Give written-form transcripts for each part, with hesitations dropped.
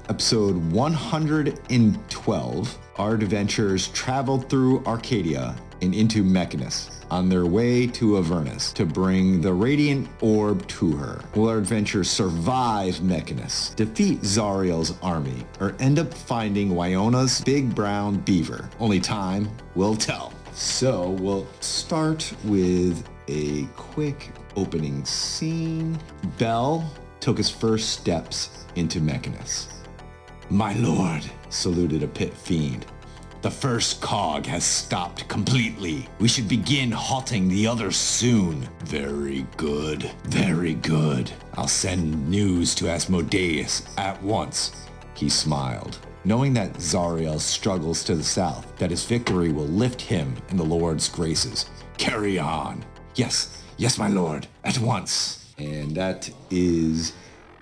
Episode 112, our adventurers traveled through Arcadia and into Mechanus on their way to Avernus to bring the radiant orb to her. Will our adventurers survive Mechanus, defeat Zariel's army, or end up finding Wyona's big brown beaver? Only time will tell. So we'll start with a quick opening scene. Bell took his first steps into Mechanus. "My lord," saluted a pit fiend. "The first cog has stopped completely. We should begin halting the others soon." "Very good, very good. I'll send news to Asmodeus at once." He smiled, knowing that Zariel struggles to the south, that his victory will lift him in the Lord's graces. "Carry on." Yes, my lord, at once." And that is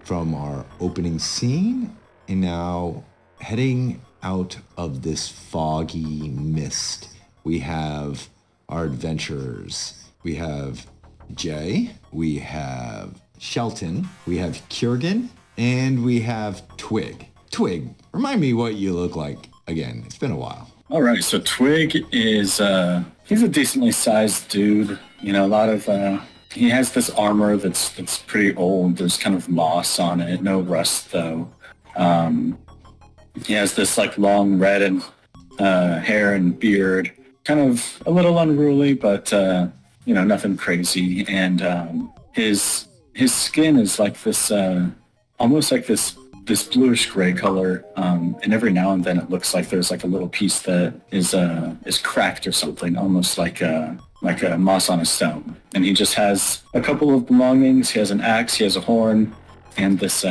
from our opening scene. And now, heading out of this foggy mist, we have our adventurers. We have Jay, we have Shelton, we have Kiergan, and we have Twig. Twig, remind me what you look like again. It's been a while. All right, so Twig is, he's a decently sized dude. You know, a lot of, he has this armor that's pretty old. There's kind of moss on it, no rust though. He has this like long red and hair and beard, kind of a little unruly, but you know, nothing crazy. And his skin is like this, almost like this bluish gray color. And every now and then it looks like there's like a little piece that is cracked or something, almost like a moss on a stone. And he just has a couple of belongings. He has an axe, he has a horn, and this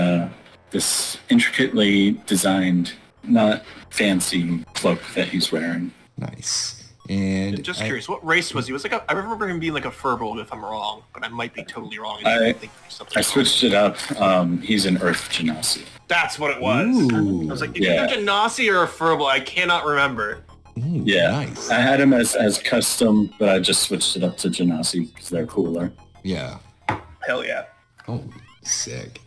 intricately designed, not fancy cloak that he's wearing. Nice. And just curious, what race was he? I remember him being like a furbolg, if I'm wrong, but I might be totally wrong. I switched it up. He's an Earth Genasi. That's what it was. Ooh. I was like, either Genasi or a furbolg. I cannot remember. Ooh, yeah, nice. I had him as custom, but I just switched it up to Genasi because they're cooler. Yeah. Hell yeah. Oh, sick.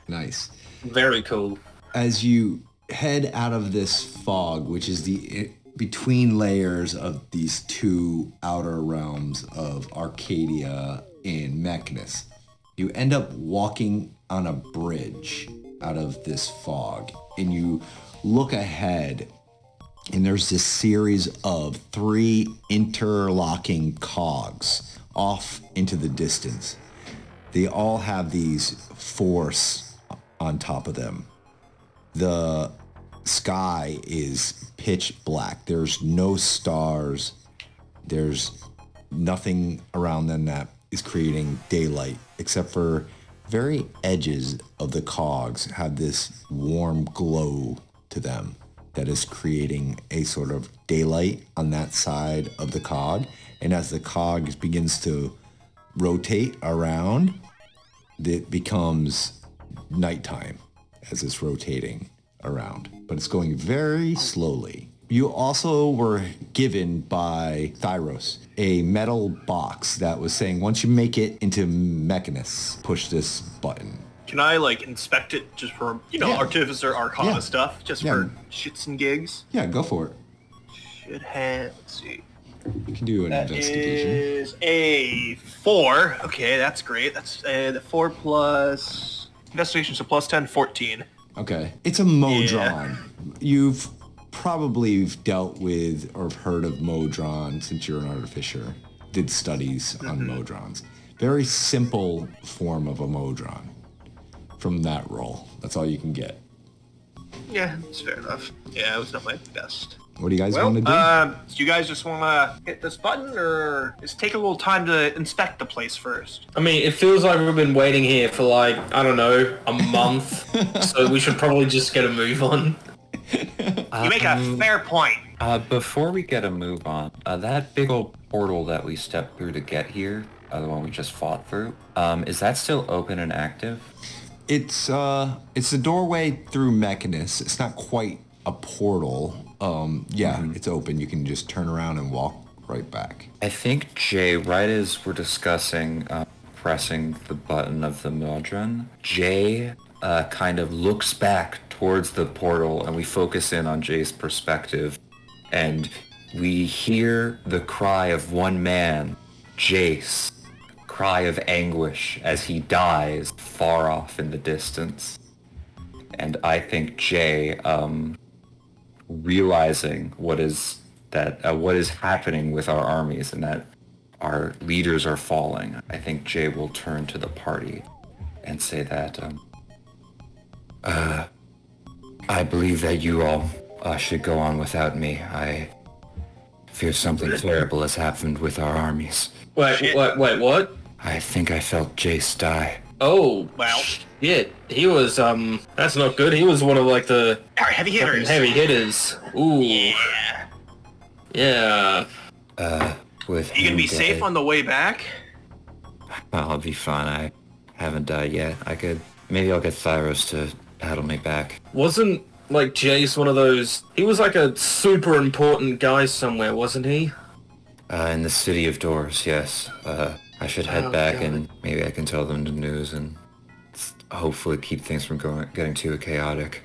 Nice. Very cool. As you head out of this fog, which is the between layers of these two outer realms of Arcadia and Mechanus, you end up walking on a bridge out of this fog, and you look ahead, and there's this series of 3 interlocking cogs off into the distance. They all have these force on top of them. The sky is pitch black. There's no stars. There's nothing around them that is creating daylight, except for very edges of the cogs have this warm glow to them that is creating a sort of daylight on that side of the cog. And as the cog begins to rotate around, it becomes nighttime as it's rotating around, but it's going very slowly. You also were given by Thyros a metal box that was saying, once you make it into Mechanus, push this button. Can I like inspect it just for, Artificer Arcana stuff, just for shits and gigs? Yeah, go for it. Let's see. You can do an investigation. That is a 4. Okay, that's great. That's the 4 plus investigation, so plus 10, 14. Okay. It's a Modron. Yeah. You've probably dealt with or heard of Modron since you're an artificer. Did studies on Modrons. Very simple form of a Modron from that role. That's all you can get. Yeah, that's fair enough. Yeah, it was not my best. What do you guys want to do? Do you guys just want to hit this button, or just take a little time to inspect the place first? I mean, it feels like we've been waiting here for like, I don't know, a month. So we should probably just get a move on. You make a fair point. Before we get a move on, that big old portal that we stepped through to get here, the one we just fought through, is that still open and active? It's the doorway through Mechanus. It's not quite a portal. It's open. You can just turn around and walk right back. I think, Jay, right as we're discussing pressing the button of the Modron, Jay kind of looks back towards the portal and we focus in on Jay's perspective, and we hear the cry of one man, Jace, cry of anguish as he dies far off in the distance. And I think Jay, realizing what is happening with our armies and that our leaders are falling, I think Jay will turn to the party and say that, I believe that you all should go on without me. I fear something terrible has happened with our armies. Wait, what? I think I felt Jace die. Oh, Well. shit. He was, that's not good. He was one of, like, the Our heavy hitters. heavy hitters. Ooh. Yeah. Yeah. With You gonna him be safe dead, on the way back? I'll be fine. I haven't died yet. Maybe I'll get Thyros to paddle me back. Wasn't, like, Jace one of those... He was, like, a super important guy somewhere, wasn't he? In the City of Doors, yes. I should head back God. and maybe I can tell them the news and hopefully keep things from getting too chaotic.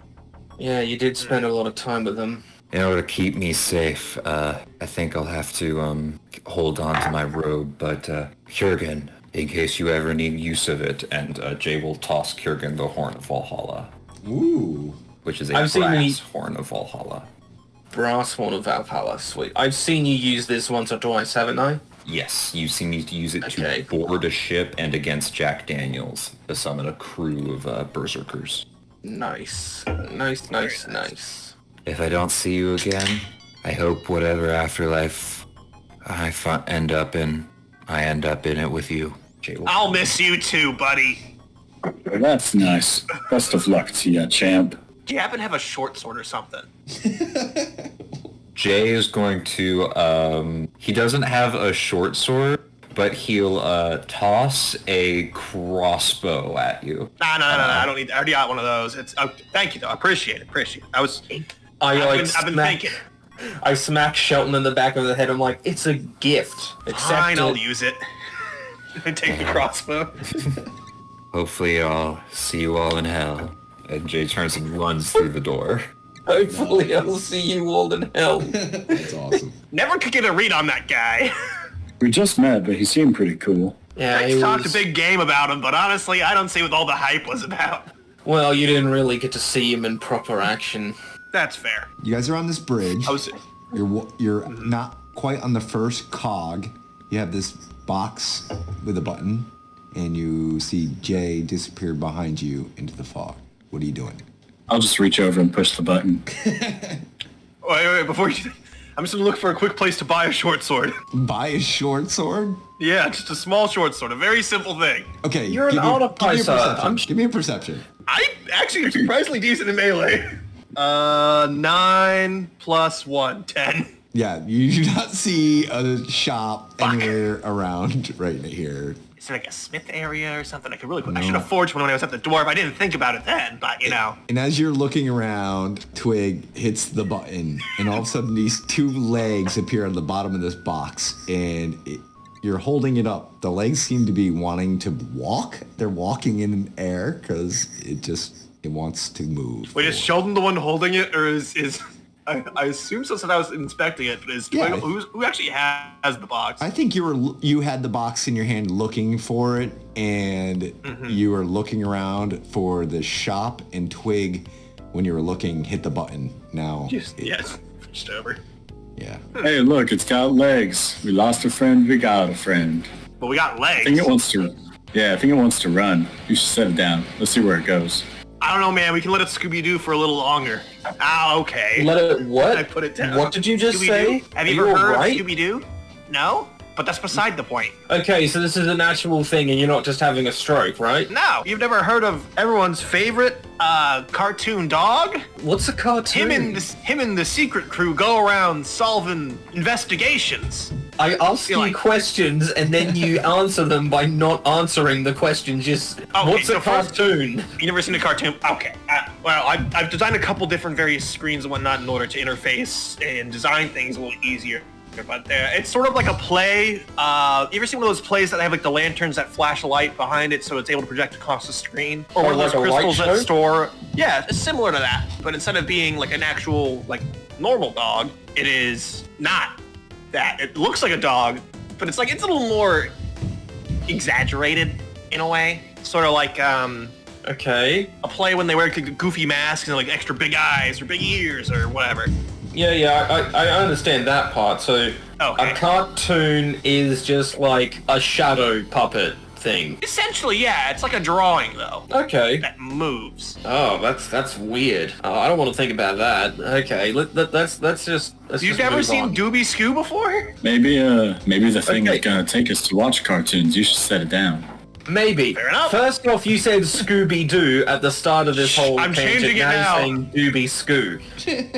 Yeah, you did spend a lot of time with him. In order to keep me safe, I think I'll have to hold on to my robe, but Kjurgen, in case you ever need use of it, and Jay will toss Kjurgen the Horn of Valhalla, Ooh. which is a I've seen brass Horn of Valhalla. Brass one of Valhalla, sweet. I've seen you use this once or twice, haven't I? Yes, you've seen me use it Okay. to board a ship and against Jack Daniels to summon a crew of berserkers. Nice. Nice. If I don't see you again, I hope whatever afterlife I end up in it with you. Jay will- I'll miss you too, buddy. Well, that's nice. Best of luck to you, champ. Do you happen to have a short sword or something? Jay is going to, he doesn't have a short sword, but he'll toss a crossbow at you. No, I don't need. I already got one of those. It's. Thank you, though. I appreciate it. I've been thinking. I smack Shelton in the back of the head. I'm like, it's a gift. Fine, I'll use it. And take the crossbow. Hopefully I'll see you all in hell. And Jay turns and runs through the door. Hopefully I'll see you all in hell. That's awesome. Never could get a read on that guy. We just met, but he seemed pretty cool. Yeah, I he talked a was... big game about him, but honestly, I don't see what all the hype was about. Well, you didn't really get to see him in proper action. That's fair. You guys are on this bridge. I was. You're not quite on the first cog. You have this box with a button, and you see Jay disappear behind you into the fog. What are you doing? I'll just reach over and push the button. Wait, before you. I'm just gonna look for a quick place to buy a short sword. Buy a short sword? Yeah, just a small short sword, a very simple thing. Okay, You're an give me a artificer. perception. Give me a perception. I actually am surprisingly decent in melee. 9 plus 1, 10. Yeah, you do not see a shop anywhere around right here. Is there like a smith area or something I could really put? I should have forged one when I was at the dwarf. I didn't think about it then, but you know. And as you're looking around, Twig hits the button, and all of a sudden these two legs appear on the bottom of this box, and you're holding it up. The legs seem to be wanting to walk. They're walking in air because it wants to move. Wait, is Sheldon the one holding it, or is I assume so since I was inspecting it, but is Twig, Yeah. who actually has the box? I think you had the box in your hand looking for it, and you were looking around for the shop, and Twig, when you were looking, hit the button. Now, Yes, just over. Yeah. Hey, look, it's got legs. We lost a friend, we got a friend. But we got I think legs. it wants to... Yeah, I think it wants to run. You should set it down. Let's see where it goes. I don't know, man. We can let it Scooby-Doo for a little longer. Ah, okay. Let it what? I put it down. What did you just say? Scooby-Doo? Have Are you ever heard alright? of Scooby-Doo? No? But that's beside the point. Okay, so this is an actual thing and you're not just having a stroke, right? No, you've never heard of everyone's favorite cartoon dog? What's a cartoon? Him and the secret crew go around solving investigations. I ask Feel you like- questions and then you answer them by not answering the question. Just Okay, what's so a first- cartoon? You never seen a cartoon? Okay. Well, I've designed a couple different various screens and whatnot in order to interface and design things a little easier. But it's sort of like a play. You ever seen one of those plays that have like the lanterns that flash a light behind it so it's able to project across the screen? Or Oh, one of those like a light crystals that show? store... Yeah, it's similar to that, but instead of being like an actual like normal dog, it is not that. It looks like a dog, but it's a little more exaggerated in a way. Sort of like Okay. a play when they wear goofy masks and like extra big eyes or big ears or whatever. Yeah, I understand that part. So Okay. a cartoon is just like a shadow puppet thing. Essentially, yeah, it's like a drawing though Okay. that moves. Oh, that's weird. Oh, I don't want to think about that. Okay, let's just. You've never seen Dooby Scoo before? Maybe the thing Okay. is gonna take us to watch cartoons. You should set it down. Maybe. Fair enough. First off, you said Scooby-Doo at the start of this whole I'm tangent. changing it now. You're saying Dooby Scoo.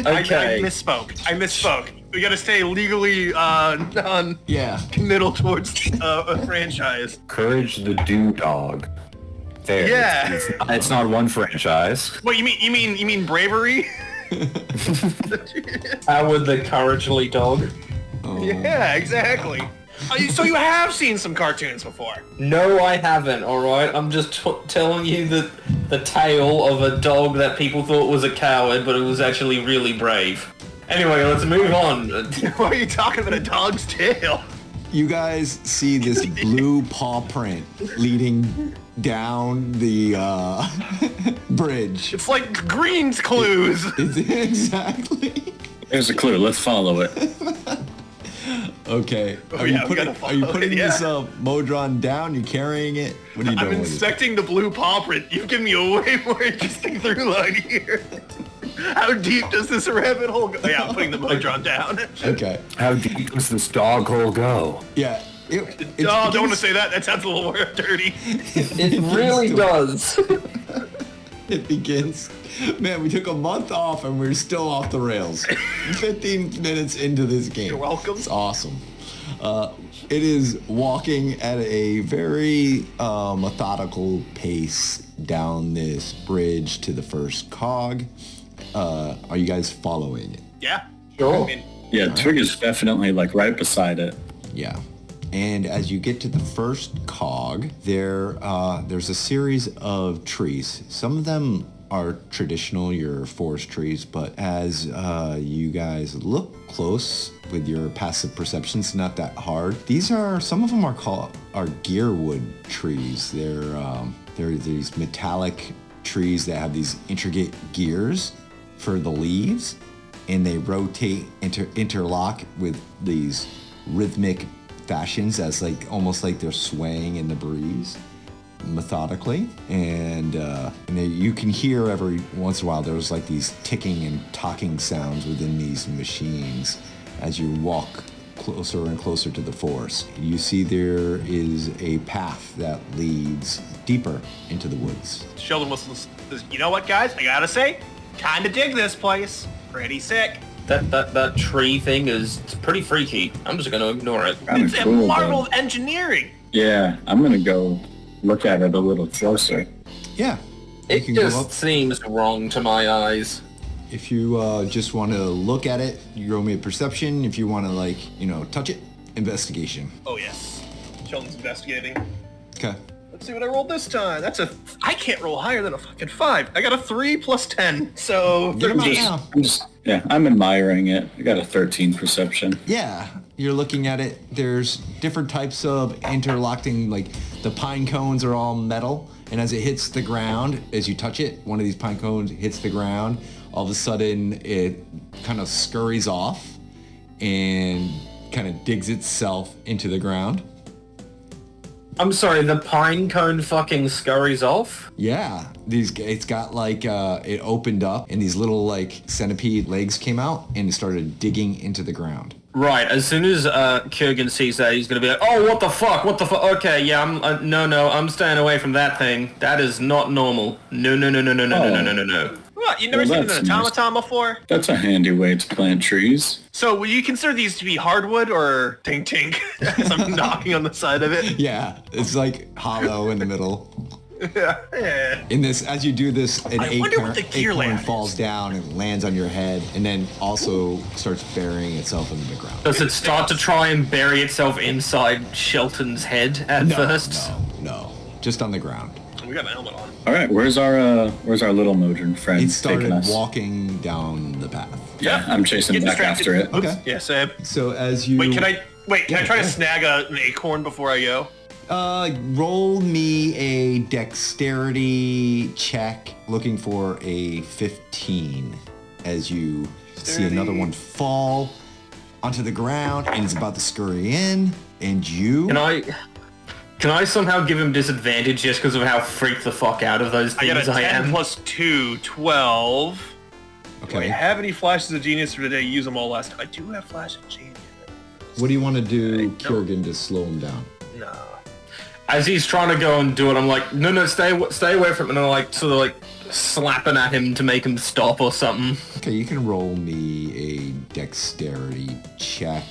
I Okay. misspoke. We gotta stay legally non-committal Yeah. towards a franchise. Courage the Dog. There. Yeah. It's not one franchise. What you mean bravery? Howard the Couragely Dog. Yeah, exactly. So you have seen some cartoons before. No, I haven't, alright? I'm just telling you the tale of a dog that people thought was a coward, but it was actually really brave. Anyway, let's move on. Why are you talking about a dog's tail? You guys see this blue paw print leading down the bridge. It's like Green's Clues. Is it exactly? There's a clue. Let's follow it. Okay. Oh, yeah, we gotta Are you follow putting it, yeah. this Modron down? You carrying it? What are you I'm doing with it? inspecting the blue paw print. You've given me a way more interesting through line here. How deep does this rabbit hole go? Yeah, I'm putting the Modron down. Okay. How deep does this dog hole go? Yeah. Oh, don't want to say that. That sounds a little more dirty. It really does. It begins. Man, we took a month off and we're still off the rails. 15 minutes into this game. You're welcome. It's awesome. It is walking at a very methodical pace down this bridge to the first cog. Are you guys following it? Yeah. Sure. I mean, Yeah, Twig is definitely like right beside it. Yeah. And as you get to the first cog, there's a series of trees. Some of them are traditional, your forest trees, but as you guys look close with your passive perception, it's not that hard. Some of them are gearwood trees. They're these metallic trees that have these intricate gears for the leaves, and they rotate, interlock with these rhythmic fashions as almost like they're swaying in the breeze methodically, and you can hear every once in a while there's like these ticking and talking sounds within these machines as you walk closer and closer to the forest. You see there is a path that leads deeper into the woods. Sheldon was, you know what, guys? I gotta say, kinda dig this place. Pretty sick. That tree thing is pretty freaky. I'm just gonna ignore it. Kinda It's a cool, marvel but- of engineering. Yeah, I'm gonna go look at it a little closer. Yeah. You It can go up. just seems wrong to my eyes. If you just want to look at it, you roll me a perception. If you want to touch it, investigation. Oh yes. Sheldon's investigating. Okay. Let's see what I rolled this time. I can't roll higher than a fucking 5. I got a 3 plus 10, so Get 'em out 13. now. I'm admiring it. I got a 13 perception. Yeah, you're looking at it. There's different types of interlocking, like the pine cones are all metal, and as it hits the ground, as you touch it, one of these pine cones hits the ground, all of a sudden it kind of scurries off and kind of digs itself into the ground. I'm sorry, the pine cone fucking scurries off? Yeah, it's got it opened up and these little centipede legs came out and it started digging into the ground. Right, as soon as Kurgan sees that, he's gonna be like, oh, what the fuck, okay, yeah, I'm staying away from that thing. That is not normal. No. What? You never Well, seen an that's automaton before? That's a handy way to plant trees. So would you consider these to be hardwood or tink tink as I'm knocking on the side of it? Yeah, it's hollow in the middle. Yeah. In this, as you do this, an I wonder what the gear acorn land falls is. down and lands on your head, and then also starts burying itself into the ground. Does it start to try and bury itself inside Shelton's head at first? No, just on the ground. We we got an helmet on. All right, where's our little Modron friend It taking started us? walking down the path. Yeah, I'm chasing Get back distracted. after it. Okay. Yeah, Sam. So as you... Wait, can I try to Yeah. snag an acorn before I go? Roll me a dexterity check, looking for a 15, as you see another one fall onto the ground and is about to scurry in, and you... Can I somehow give him disadvantage just because of how freaked the fuck out of those I things got a 10 am? plus 2, 12. Do I Okay. have any flashes of genius, or did I use them all last time? I do have flash of genius. What do you want to do, don't. Kurgan, to slow him down? No. As he's trying to go and do it, I'm like, no, stay away from him, and I'm like, sort of like slapping at him to make him stop or something. Okay, you can roll me a dexterity check,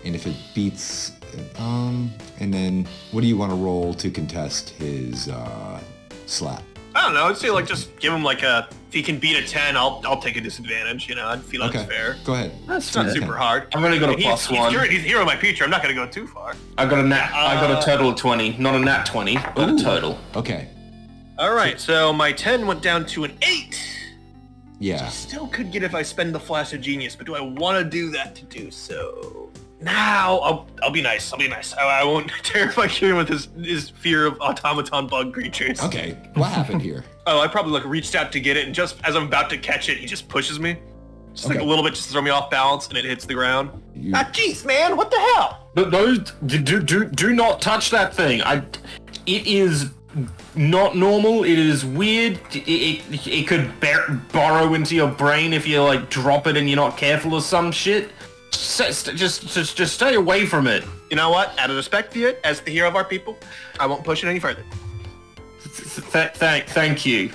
and if it beats, and then what do you want to roll to contest his slap? I don't know. I'd say like just give him like a. If he can beat a 10, I'll take a disadvantage. You know, I'd feel Okay, that's fair. go ahead. It's not super hard. I've only got a He's- plus he's one. He's hero of my future. I'm not gonna go too far. I got a total of 20, not a nat 20, but a total. Okay, All right, so my 10 went down to an 8. yeah. Still could get if I spend the flash of genius, but do I want to do that to do so? Now I'll be nice. I won't terrify Kieran with his fear of automaton bug creatures. Okay, what happened here? Oh, I probably like reached out to get it, and just as I'm about to catch it, he just pushes me, just like a Okay. little bit, just to throw me off balance, and it hits the ground. You- Jeez, man, what the hell? But those do not touch that thing. It is not normal. It is weird. It could burrow into your brain if you like drop it and you're not careful or some shit. Just stay away from it. You know what? Out of respect for you, as the hero of our people, I won't push it any further. Thank you.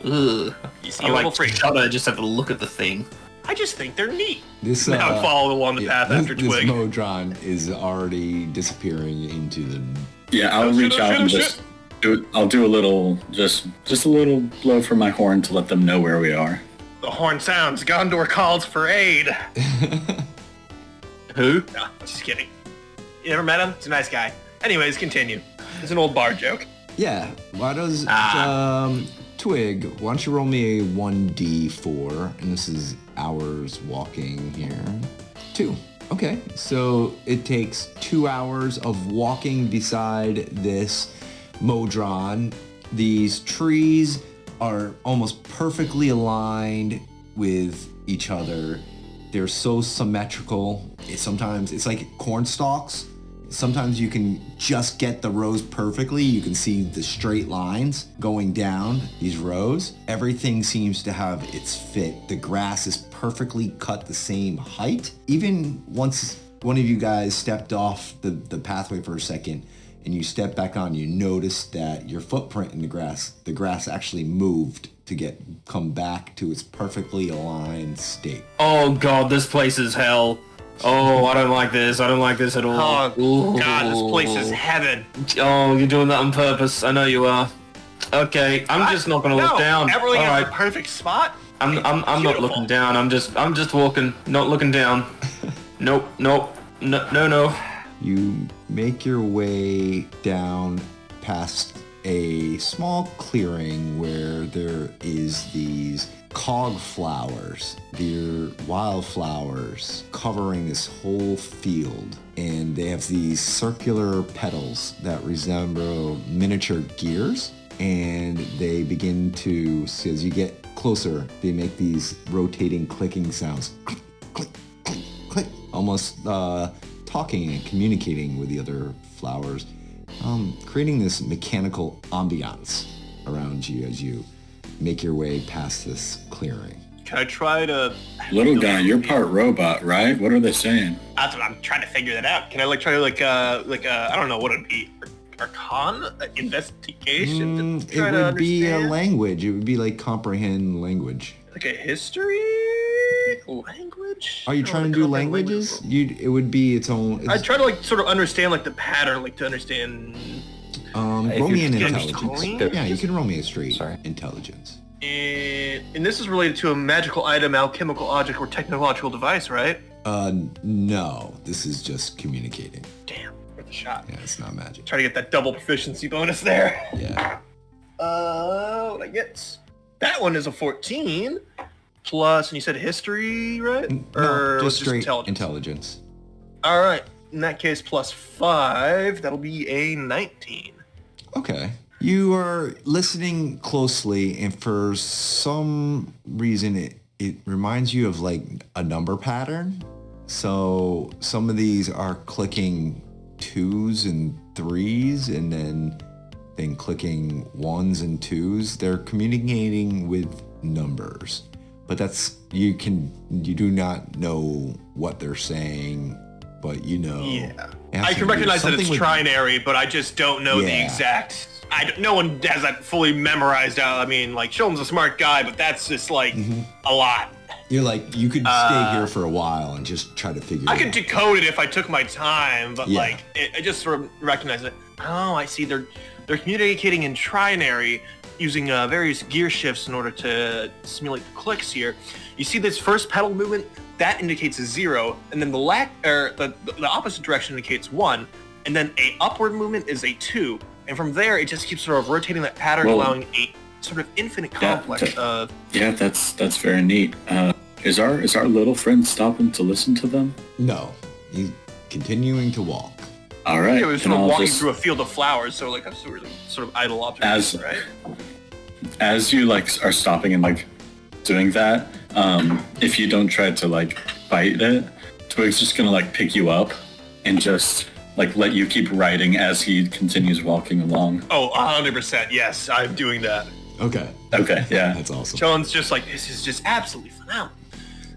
Ugh. You see, I a little like freak. shudder just have to look at the thing. I just think they're neat. This Now I follow along the path after this Twig. Modron is already disappearing into the... Yeah, I'll reach out and just I'll do a little, just a little blow from my horn to let them know where we are. The horn sounds. Gondor calls for aid. Who? No, just kidding. You never met him? He's a nice guy. Anyways, continue. It's an old bar joke. Yeah, why does... Twig, why don't you roll me a 1d4, and this is hours walking here. 2. Okay, so it takes 2 hours of walking beside this Modron. These trees are almost perfectly aligned with each other. They're so symmetrical. Sometimes it's like corn stalks. Sometimes you can just get the rows perfectly. You can see the straight lines going down these rows. Everything seems to have its fit. The grass is perfectly cut the same height. Even once one of you guys stepped off the pathway for a second and you step back on, you notice that your footprint in the grass actually moved to come back to its perfectly aligned state. Oh god, this place is hell. Oh, I don't like this. I don't like this at all. Oh, Ooh. God, this place is heaven. Oh, you're doing that on purpose. I know you are. Okay, I'm just not gonna look down. Everything All has right, the perfect spot. I'm not Beautiful. looking down. I'm just walking, not looking down. Nope. No. You make your way down past a small clearing where there is these cog flowers. They're wildflowers covering this whole field, and they have these circular petals that resemble miniature gears, and they begin to, as you get closer, they make these rotating clicking sounds. Click, click, click, click. Almost talking and communicating with the other flowers, creating this mechanical ambiance around you as you make your way past this clearing. Can I try to... Little guy, you're part robot, right? What are they saying? That's what I'm trying to figure that out. Can I like try to I don't know what it'd be. Arcana? Investigation? To It try to would be a understand? language. It would be like comprehend language. Like a history? Language? Are you I don't trying to wanna do comprehend languages? language. It would be its own. I try to like sort of understand like the pattern, like to understand. roll me an you're intelligence. clean? Yeah, you can roll me a straight Sorry. intelligence. And this is related to a magical item, alchemical object, or technological device, right? No, this is just communicating. Damn, worth a shot. Yeah, it's not magic. Try to get that double proficiency bonus there. Yeah. what I get. That one is a 14 plus, and you said history, right? No, was just it straight intelligence. All right. In that case, plus 5. That'll be a 19. Okay. You are listening closely, and for some reason, it reminds you of like a number pattern. So some of these are clicking 2s and 3s, and then clicking 1s and 2s. They're communicating with numbers, but you do not know what they're saying, but you know. Yeah. I can recognize that it's trinary, but I just don't know the exact. No one has that fully memorized out. I mean, like, Sheldon's a smart guy, but that's just like a lot. You're like, you could stay here for a while and just try to figure it out. I could decode it if I took my time, but like, I just sort of recognize it. Oh, I see. They're communicating in trinary using various gear shifts in order to simulate the clicks here. You see this first pedal movement? That indicates a 0, and then the opposite direction indicates 1, and then a upward movement is a 2. And from there, it just keeps sort of rotating that pattern, allowing a sort of infinite complex of... Yeah, that's very neat. Is our little friend stopping to listen to them? No, he's continuing to walk. All right. Yeah, we're sort of walking through a field of flowers, so like that's a really sort of idle observation, right? As you like are stopping and like doing that, if you don't try to like bite it, Twig's just gonna like pick you up and just like let you keep riding as he continues walking along. Oh, 100%. Yes, I'm doing that. Okay. Okay, yeah. That's awesome. John's just like, this is just absolutely phenomenal.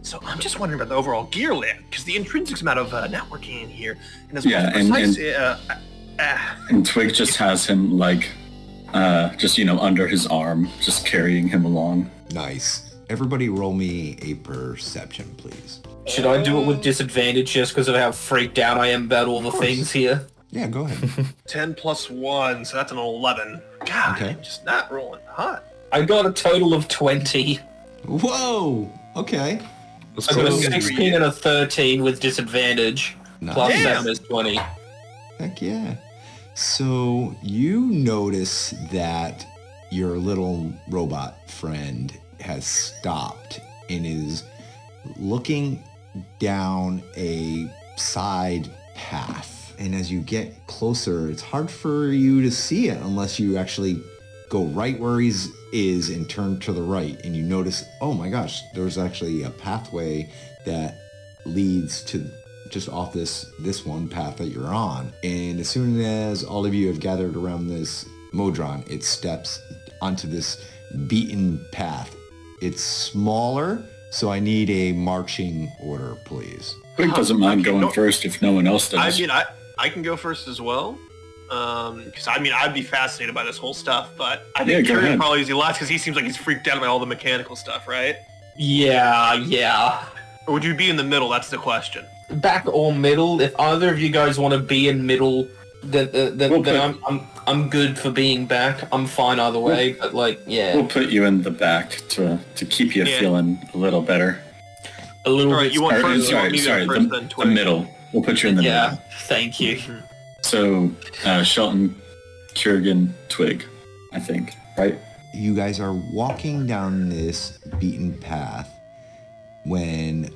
So I'm just wondering about the overall gear layout, because the intrinsic amount of networking in here, and as well as precise... And Twig just has him like, just, under his arm, just carrying him along. Nice. Everybody roll me a perception, please. Should I do it with disadvantage just because of how freaked out I am about all the things here? Yeah, go ahead. 10 plus 1, so that's an 11. God, Okay. I'm just not rolling hot. I got a total of 20. Whoa! Okay. I got a 16 and a 13 with disadvantage. Nice. Plus Damn. 7 is 20. Heck yeah. So you notice that your little robot friend has stopped and is looking down a side path. And as you get closer, it's hard for you to see it unless you actually go right where he is and turn to the right. And you notice, oh my gosh, there's actually a pathway that leads to just off this one path that you're on. And as soon as all of you have gathered around this Modron, it steps onto this beaten path. It's smaller, so I need a marching order, please. Twig doesn't mind going first if no one else does. I mean, I can go first as well. Because I'd be fascinated by this whole stuff, but I think Kieran probably is the last because he seems like he's freaked out by all the mechanical stuff, right? Yeah. Or would you be in the middle? That's the question. Back or middle. If either of you guys want to be in middle, then I'm good for being back. I'm fine either way. But like, yeah, we'll put you in the back to keep you feeling a little better. A little All right, bit. you want first? Sorry, the middle. We'll put you in the middle. Yeah, thank you. So, Shelton, Kurgan, Twig, I think, right? You guys are walking down this beaten path when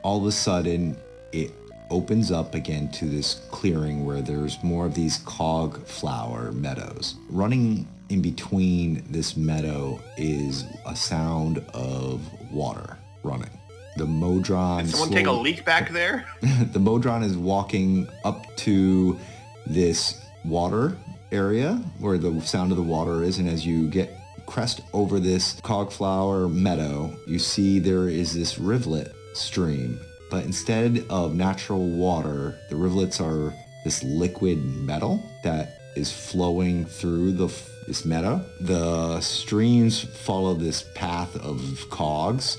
all of a sudden it opens up again to this clearing where there's more of these cog flower meadows. Running in between this meadow is a sound of water running. The Modron... Did someone take a leak back there? The Modron is walking up to this water area where the sound of the water is, and as you get crest over this cogflower meadow, you see there is this rivulet stream, but instead of natural water, the rivulets are this liquid metal that is flowing through this meadow. The streams follow this path of cogs,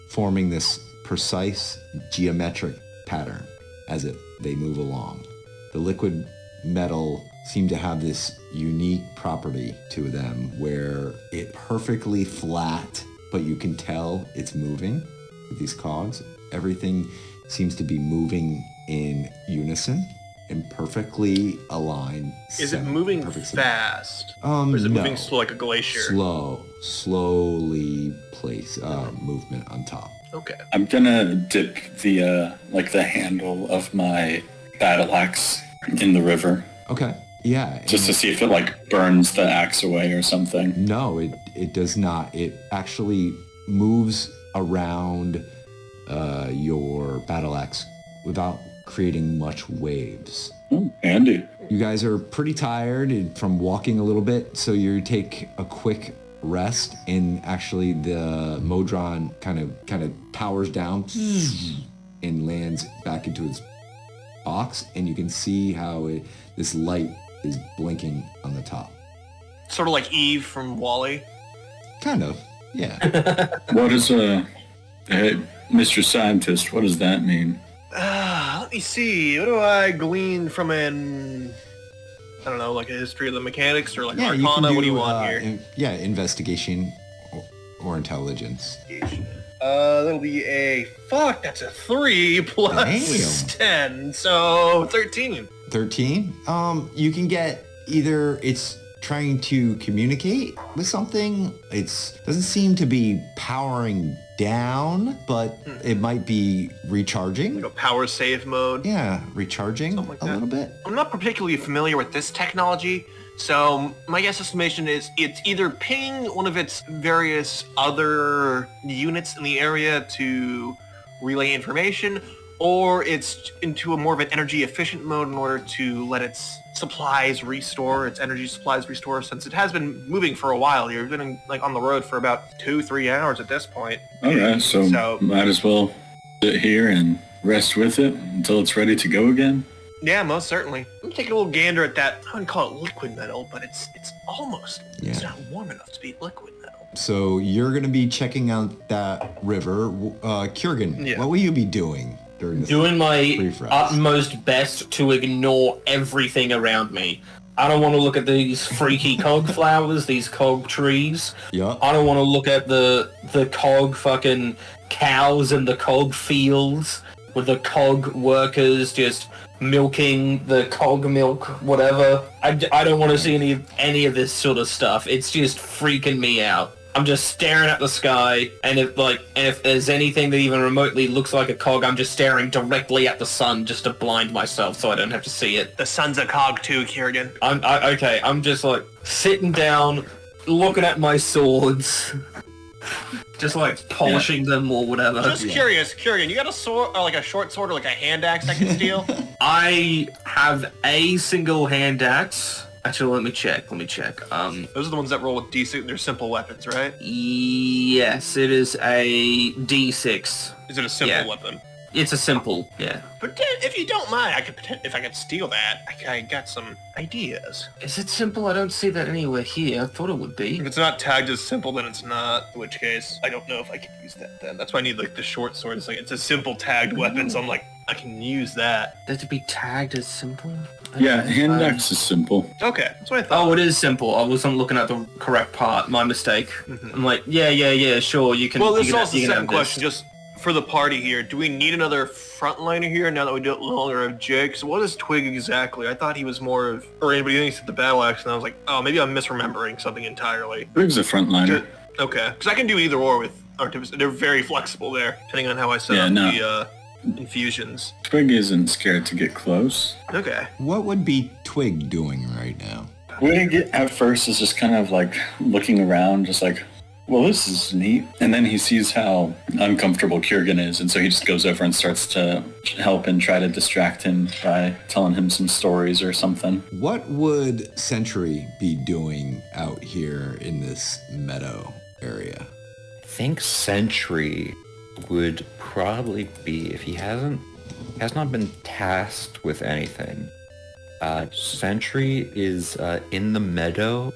forming this precise geometric pattern as they move along. The liquid metal seem to have this unique property to them where it's perfectly flat, but you can tell it's moving with these cogs. Everything seems to be moving in unison, and perfectly aligned. Is it moving fast? Or is it moving slow like a glacier? Slowly place movement on top. Okay. I'm gonna dip the the handle of my battle axe in the river. Okay. Yeah. Just to see if it burns the axe away or something. No, it does not. It actually moves around your battle axe without creating much waves. Oh, handy. You guys are pretty tired from walking a little bit, so you take a quick rest, and actually the Modron kind of powers down and lands back into its box, and you can see how this light is blinking on the top. Sort of like Eve from WALL-E. Kind of, yeah. What is Mr. Scientist, what does that mean? Let me see. What do I glean from I don't know, like a history of the mechanics or like Arcana? What do you want here? Investigation or intelligence. That'll be that's a 3 plus 10, so 13. 13? You can get either it's trying to communicate with something. It doesn't seem to be powering down, but it might be recharging. Like a power save mode. Yeah, recharging a little bit. I'm not particularly familiar with this technology, so my guess estimation is it's either pinging one of its various other units in the area to relay information, or it's into a more of an energy efficient mode in order to let its energy supplies restore, since it has been moving for a while here. We've been on the road for about 2-3 hours at this point. Alright, so might as well sit here and rest with it until it's ready to go again? Yeah, most certainly. I'm taking a little gander at that. I wouldn't call it liquid metal, but it's almost, it's not warm enough to be liquid metal. So you're going to be checking out that river. Kiergan, what will you be doing? Doing my utmost best to ignore everything around me. I don't want to look at these freaky cog flowers, these cog trees. Yeah. I don't want to look at the cog fucking cows in the cog fields with the cog workers just milking the cog milk, whatever. I don't want to see any of this sort of stuff. It's just freaking me out. I'm just staring at the sky, and if there's anything that even remotely looks like a cog, I'm just staring directly at the sun just to blind myself so I don't have to see it. The sun's a cog too, Kiergan. I'm just sitting down, looking at my swords, just polishing them or whatever. Just curious, Kiergan, you got a sword, or a short sword, or a hand axe I can steal? I have a single hand axe. Actually, let me check. Those are the ones that roll with D6. They're simple weapons, right? Yes, it is a D6. Is it a simple weapon? It's a simple, yeah. But if you don't mind, if I could steal that, I got some ideas. Is it simple? I don't see that anywhere here. I thought it would be. If it's not tagged as simple, then it's not. In which case, I don't know if I can use that then. That's why I need the short sword. It's a simple tagged weapon, so I'm I can use that. That to be tagged as simple? Yeah, hand axe is simple. Okay, that's what I thought. Oh, it is simple. I wasn't looking at the correct part. My mistake. Mm-hmm. I'm yeah, sure, you can. Well, this is also the second question, just for the party here. Do we need another frontliner here now that we no longer have Jake? So what is Twig exactly? I thought he was more of, or anybody thinks at the battle axe, and I was like, oh, maybe I'm misremembering something entirely. Twig's a frontliner. Okay, because I can do either or with Artifice. They're very flexible there, depending on how I set up the infusions. Twig isn't scared to get close. Okay. What would be Twig doing right now? Twig at first is just kind of looking around, just well, this is neat. And then he sees how uncomfortable Kiergan is, and so he just goes over and starts to help and try to distract him by telling him some stories or something. What would Sentry be doing out here in this meadow area? I think Sentry would probably be, if he has not been tasked with anything. Sentry is in the meadow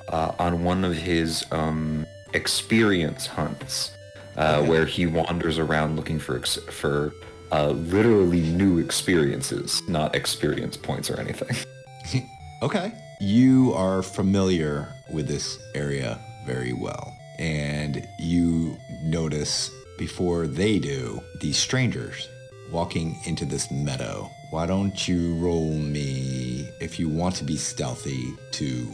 on one of his experience hunts, where he wanders around looking for literally new experiences, not experience points or anything. Okay. You are familiar with this area very well, and you notice before they do these strangers walking into this meadow why don't you roll me, if you want to be stealthy, to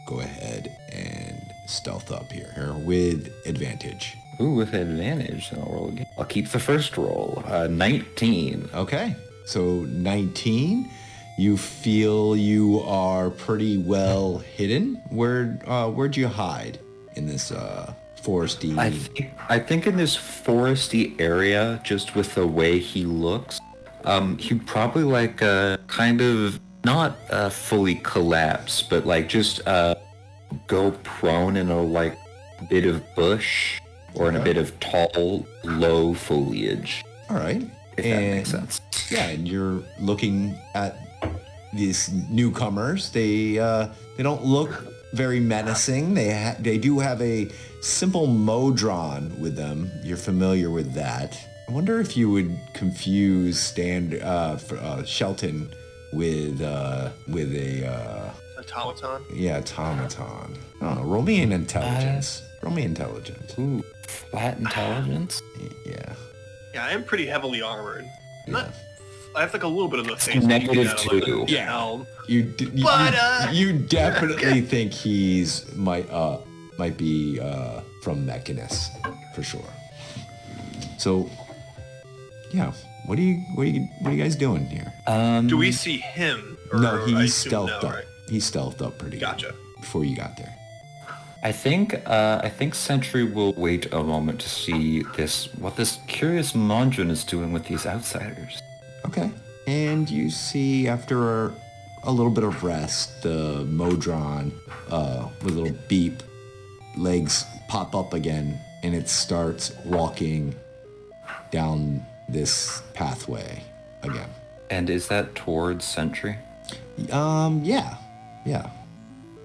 go ahead and stealth up here with advantage. Ooh, with advantage. I'll roll again. I'll keep the first roll. 19. Okay, so 19. You feel you are pretty well hidden. Where'd you hide in this foresty? I think in this foresty area, just with the way he looks, he'd probably like kind of not fully collapse, but like just go prone in a like bit of bush or in a bit of tall, low foliage. All right, If that makes sense. Yeah, and you're looking at these newcomers. They don't look very menacing. They do have a simple modron with them. You're familiar with that. I wonder if you would confuse Shelton with a Automaton? yeah, automaton. Oh, roll me an intelligence. Roll me intelligence. Ooh, flat intelligence? Yeah. Yeah, I am pretty heavily armored. Yeah. I have like a little bit of the face. -2. Yeah. Helm. You definitely Okay. think he's might be from Mechanus for sure. So yeah, what are you guys doing here? Do we see him? Or No, I he's assume stealthed no, up. right? He stealthed up pretty Gotcha. good before you got there. I think Sentry will wait a moment to see what this curious Mondrian is doing with these outsiders. Okay. And you see after a little bit of rest, the Modron with a little beep, legs pop up again, and it starts walking down this pathway again. And is that towards Sentry? Yeah.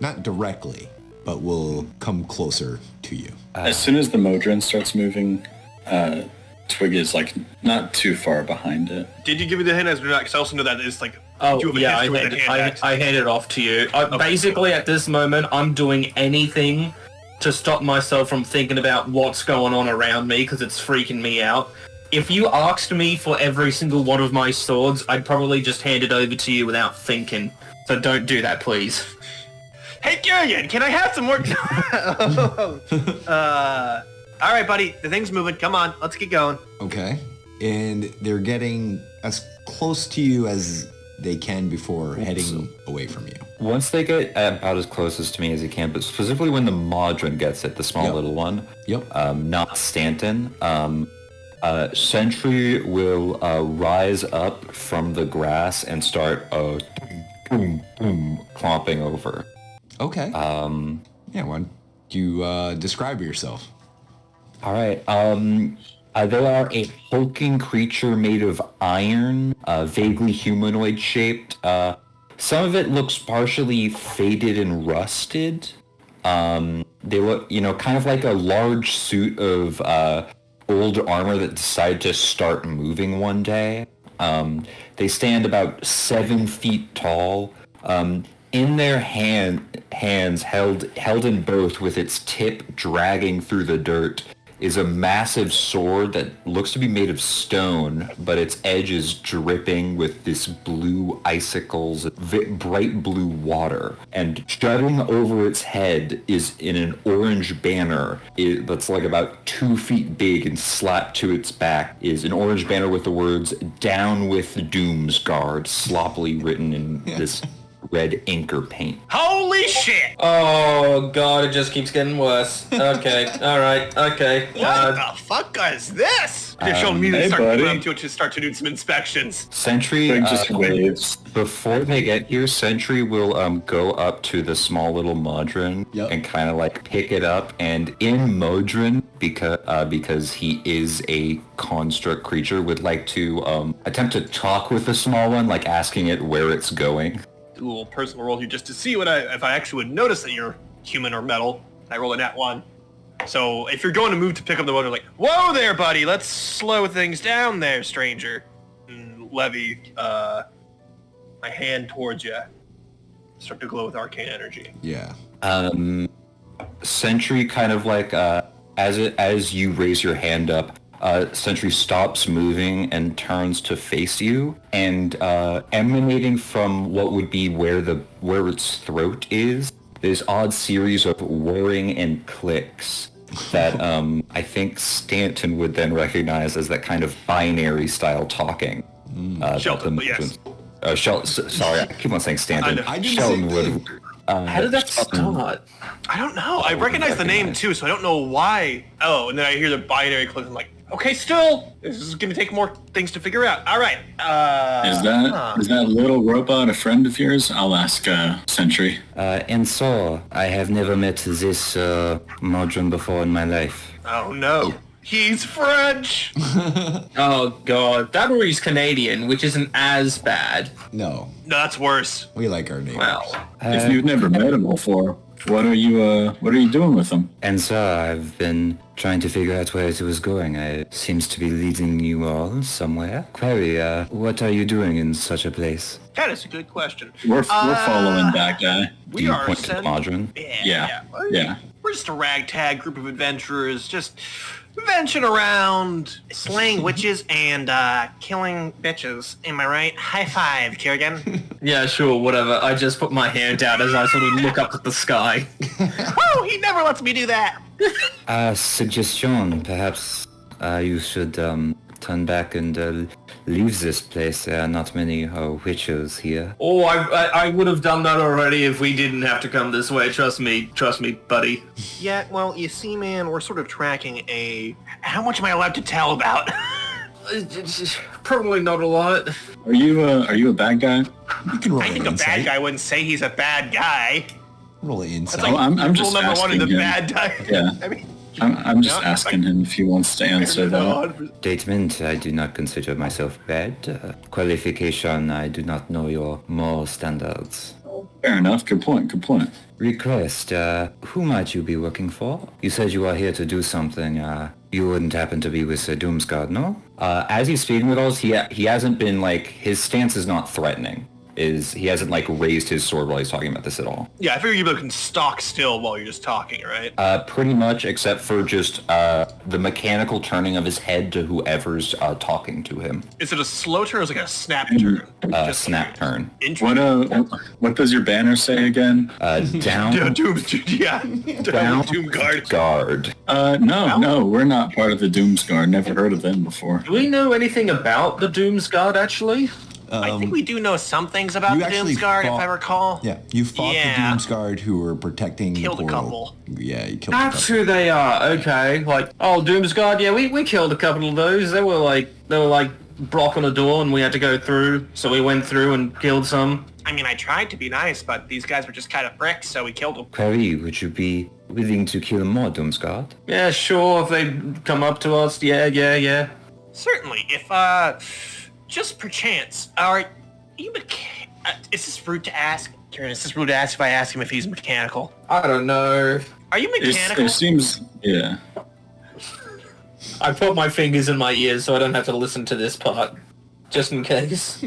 Not directly, but will come closer to you. As soon as the Modron starts moving, Twig is like not too far behind it. Did you give me the hint as not? Because I also know that it's like. Oh, you have a yeah, I history with the hand axe. hand it off to you. Basically, at this moment, I'm doing anything to stop myself from thinking about what's going on around me, because it's freaking me out. If you asked me for every single one of my swords, I'd probably just hand it over to you without thinking. So don't do that, please. Hey, Gurion, can I have some more? All right, buddy. The thing's moving. Come on, let's get going. Okay. And they're getting as close to you as they can before heading away from you. Once they get about as close to me as they can, but specifically when the Modron gets it, the small little one, not Stanton, Sentry will rise up from the grass and start boom, boom, clomping over. Okay. Yeah, why don't you describe yourself? All right. They are a hulking creature made of iron, vaguely humanoid shaped. Some of it looks partially faded and rusted. They look, kind of like a large suit of old armor that decided to start moving one day. They stand about 7 feet tall. In their hands, held in both with its tip dragging through the dirt, is a massive sword that looks to be made of stone, but its edge is dripping with this blue icicles, bright blue water. And jutting over its head is in an orange banner that's like about 2 feet big, and slapped to its back is an orange banner with the words "Down with Doomsguard" sloppily written in this red inker paint. Holy shit! Oh god, it just keeps getting worse. Okay, alright, okay. What the fuck is this? She'll immediately start to do some inspections. Sentry Twig just waves. before they get here, Sentry will go up to the small little Modron and kind of like pick it up, and in Modron, because he is a construct creature, would like to attempt to talk with the small one, like asking it where it's going. Do a little personal roll here just to see if I actually would notice that you're human or metal. I roll a nat 1. So if you're going to move to pick up the motor, like, whoa there, buddy, let's slow things down there, stranger. And levy my hand towards you. Start to glow with arcane energy. Yeah. Sentry kind of like as you raise your hand up, Sentry stops moving and turns to face you, and emanating from what would be where its throat is, this odd series of whirring and clicks that I think Stanton would then recognize as that kind of binary style talking. Shelton, but yes. Sorry, I keep on saying Stanton. Shelton would. How did that start? I don't know. I recognize the name too, so I don't know why. Oh, and then I hear the binary click. I'm like, okay, still, this is going to take more things to figure out. All right. Is that little robot a friend of yours? I'll ask Sentry. And so, I have never met this modron before in my life. Oh no. He's French! Oh god, that or he's Canadian, which isn't as bad. No, That's worse. we like our neighbors. Well, If you've never met him before, what are you doing with him? And so, I've been trying to figure out where it was going. It seems to be leading you all somewhere. Query, what are you doing in such a place? That is a good question. We're following that guy. Do We you are point to the sent- modron? Yeah. We're just a ragtag group of adventurers, just venturing around, slaying witches and killing bitches. Am I right? High five, Kerrigan. yeah, sure, whatever. I just put my hand out as I sort of look up at the sky. Oh, he never lets me do that. Suggestion, perhaps you should turn back and leave this place. There are not many witches here. Oh, I would have done that already if we didn't have to come this way. Trust me, buddy. Yeah, well, you see, man, we're sort of tracking a... How much am I allowed to tell about? Probably not a lot. Are you a bad guy? You can roll I think a bad guy wouldn't say he's a bad guy. Roll an insight. That's like I'm rule just number one in the asking him. bad guy. Yeah. I mean... I'm just No, asking him if he wants to answer that. Statement, I do not consider myself bad. Qualification, I do not know your moral standards. Fair enough. Good point. Request, who might you be working for? You said you are here to do something. You wouldn't happen to be with Doomsguard, no? As he's speaking with us, he hasn't been like, his stance is not threatening. He hasn't like raised his sword while he's talking about this at all. Yeah, I figure you can stalk still while you're just talking, right? Pretty much, except for just the mechanical turning of his head to whoever's talking to him. Is it a slow turn or is it like a snap turn? Just Snap turn. Interesting. What does your banner say again? Down. Doom Guard. Guard. No, we're not part of the Doomsguard. Never heard of them before. Do we know anything about the Doomsguard, actually? I think we do know some things about you the actually Doomsguard, if fought- I recall. Yeah, you fought the Doomsguard who were protecting the Killed a portal. couple. Yeah, you killed That's a couple. who they are. Okay, like Doomsguard. Yeah, we killed a couple of those. They were like blocking a door, and we had to go through. So we went through and killed some. I mean, I tried to be nice, but these guys were just kind of bricks, so we killed them. Query, would you be willing to kill more Doomsguard? Yeah, sure. If they come up to us, yeah. Certainly, if, just perchance, are you is this rude to ask? Kieran, is this rude to ask if I ask him if he's mechanical? I don't know. Are you mechanical? It seems, yeah. I put my fingers in my ears so I don't have to listen to this part, just in case.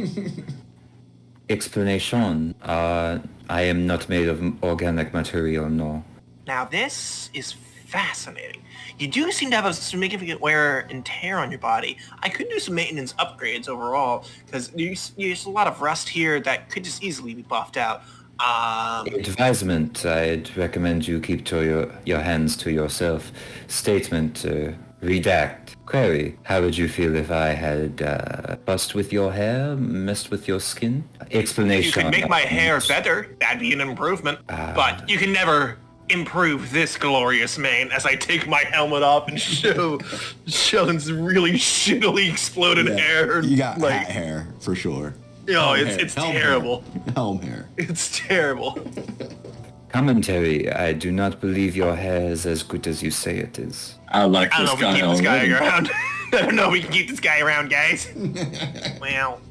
Explanation. I am not made of organic material, no. Now, this is fascinating. You do seem to have a significant wear and tear on your body. I could do some maintenance upgrades overall, because there's a lot of rust here that could just easily be buffed out. Advisement, I'd recommend you keep to your hands to yourself. Statement, redact. Query, how would you feel if I had fussed with your hair, messed with your skin? Explanation. You could make my hair better. That'd be an improvement. But you can never improve this glorious mane as I take my helmet off and show Sheldon's really shittily exploded hair. You got hat hair, for sure. No, it's Helm terrible. Hair. Helm hair. It's terrible. Commentary, I do not believe your hair is as good as you say it is. I like I don't this know if we guy can keep this guy already. around. I don't know if we can keep this guy around, guys. Well,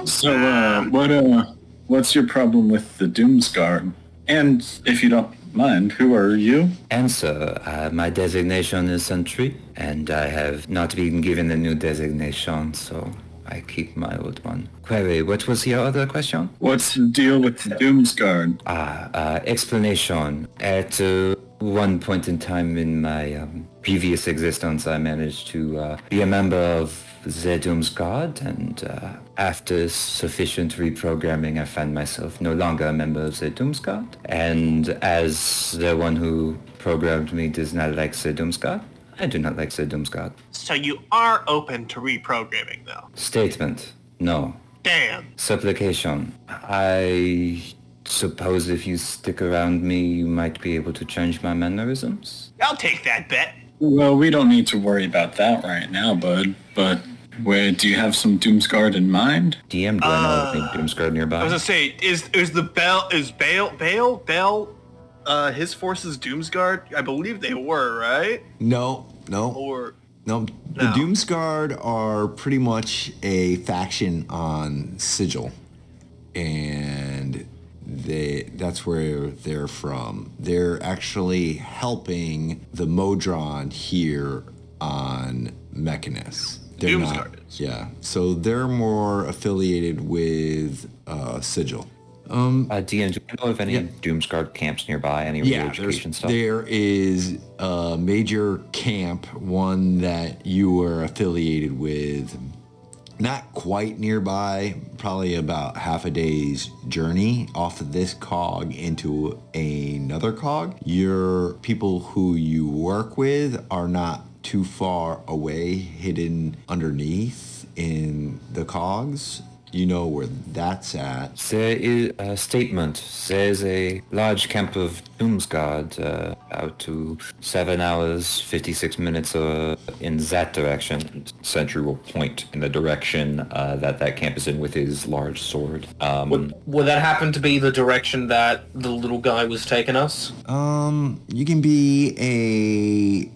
So, what's your problem with the Doomsguard? And if you don't mind, who are you? Answer, my designation is Sentry, and I have not been given a new designation, so I keep my old one. Query, what was your other question? What's the deal with the Doomsguard? Explanation. At one point in time in my previous existence, I managed to be a member of the Doomsguard, and after sufficient reprogramming, I found myself no longer a member of the Doomsguard. And as the one who programmed me does not like the Doomsguard, I do not like the Doomsguard. So you are open to reprogramming, though? Statement. No. Damn. Supplication. I suppose if you stick around me, you might be able to change my mannerisms? I'll take that bet. Well, we don't need to worry about that right now, bud. But do you have some Doomsguard in mind? DM, do I know of any Doomsguard nearby? I was gonna say, is Bale, his forces Doomsguard? I believe they were, right? No. Or No, the Doomsguard are pretty much a faction on Sigil, and that's where they're from. They're actually helping the Modron here on Mechanus. They're Doomsguard not, is. yeah, so they're more affiliated with Sigil. DM, do you know of any Doomsguard camps nearby? Any re-education stuff? There is a major camp, one that you were affiliated with, not quite nearby, probably about half a day's journey off of this cog into another cog. Your people who you work with are not too far away, hidden underneath in the cogs. You know where that's at. There is a statement. There's a large camp of Doomsguard out to 7 hours, 56 minutes in that direction. Sentry will point in the direction that camp is in with his large sword. Would that happen to be the direction that the little guy was taking us? You can be a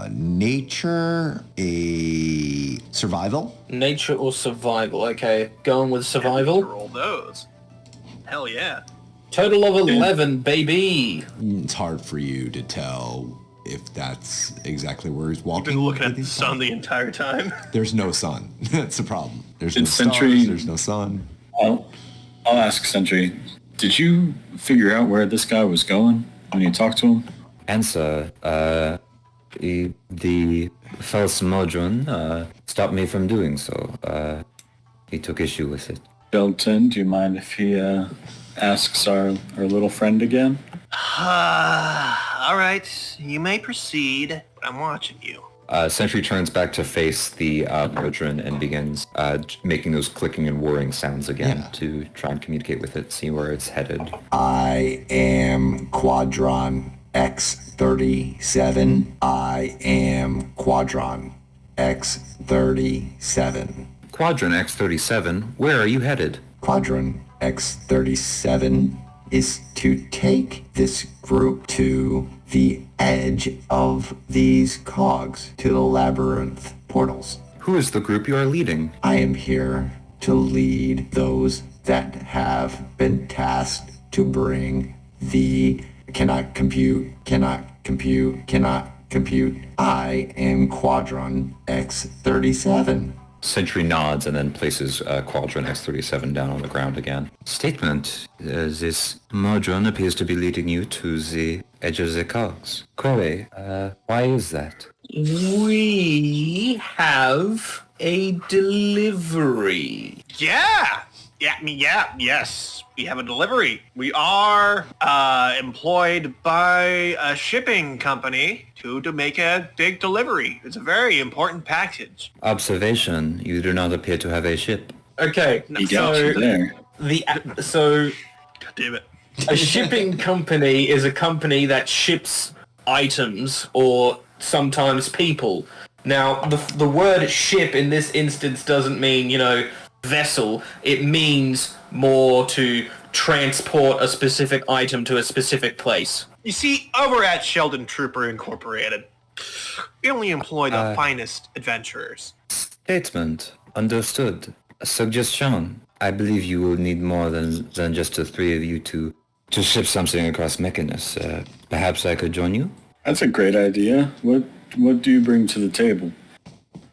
nature, a survival. Nature or survival? Okay, going with survival. Roll those. Hell yeah. Total of 11, baby. It's hard for you to tell if that's exactly where he's walking. You've been looking at the sun the entire time. There's no sun. That's the problem. There's no Did Sentry- stars. There's no sun. I'll ask Sentry. Did you figure out where this guy was going when you talked to him? Answer, the false Modron stopped me from doing so. He took issue with it. Belton, do you mind if he asks our little friend again? All right, you may proceed, but I'm watching you. Sentry turns back to face the Modron and begins making those clicking and whirring sounds again to try and communicate with it, see where it's headed. I am Quadron X37. I am Quadron X37. Quadrant X37, where are you headed? Quadron X37 is to take this group to the edge of these cogs, to the labyrinth portals. Who is the group you are leading? I am here to lead those that have been tasked to bring the cannot compute. I am Quadron X37. Sentry nods and then places Quadrant X37 down on the ground again. Statement. This Modron appears to be leading you to the edge of the cogs. Corey, why is that? We have a delivery. Yes. We have a delivery. We are employed by a shipping company to make a big delivery. It's a very important package. Observation. You do not appear to have a ship. Okay, He got you there. so God damn it. a shipping company is a company that ships items or sometimes people. Now, the word ship in this instance doesn't mean, vessel. It means more to transport a specific item to a specific place. You see, over at Sheldon Trooper Incorporated, we only employ the finest adventurers. Statement. Understood. Suggestion. I believe you will need more than just the three of you to ship something across Mechanus. Perhaps I could join you? That's a great idea. What do you bring to the table?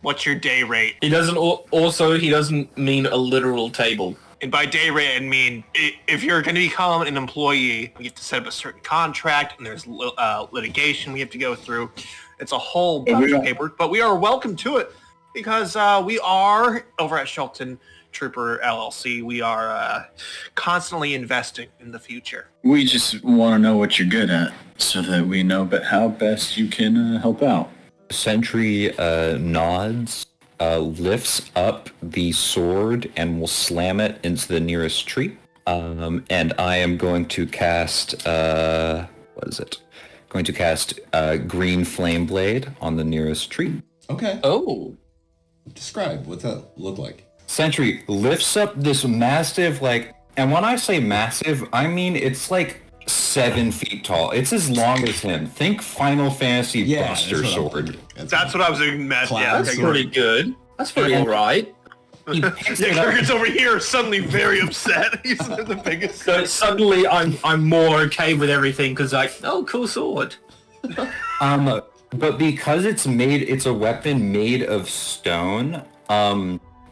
What's your day rate? He doesn't mean a literal table. And by day rate, I mean, if you're going to become an employee, you have to set up a certain contract, and there's litigation we have to go through. It's a whole bunch of paperwork, but we are welcome to it because we are, over at Shelton Trooper LLC, we are constantly investing in the future. We just want to know what you're good at so that we know how best you can help out. Sentry nods, lifts up the sword, and will slam it into the nearest tree. And I am going to cast, Going to cast Green Flame Blade on the nearest tree. Okay. Oh. Describe. What's that look like? Sentry lifts up this massive, and when I say massive, I mean it's like 7 feet tall. It's as long as him. Think Final Fantasy Buster Sword. That's what I was imagining. Yeah, That's pretty good. That's pretty alright. Kurgan's over here suddenly very upset. He's the biggest. So suddenly I'm more okay with everything because cool sword. But because it's a weapon made of stone,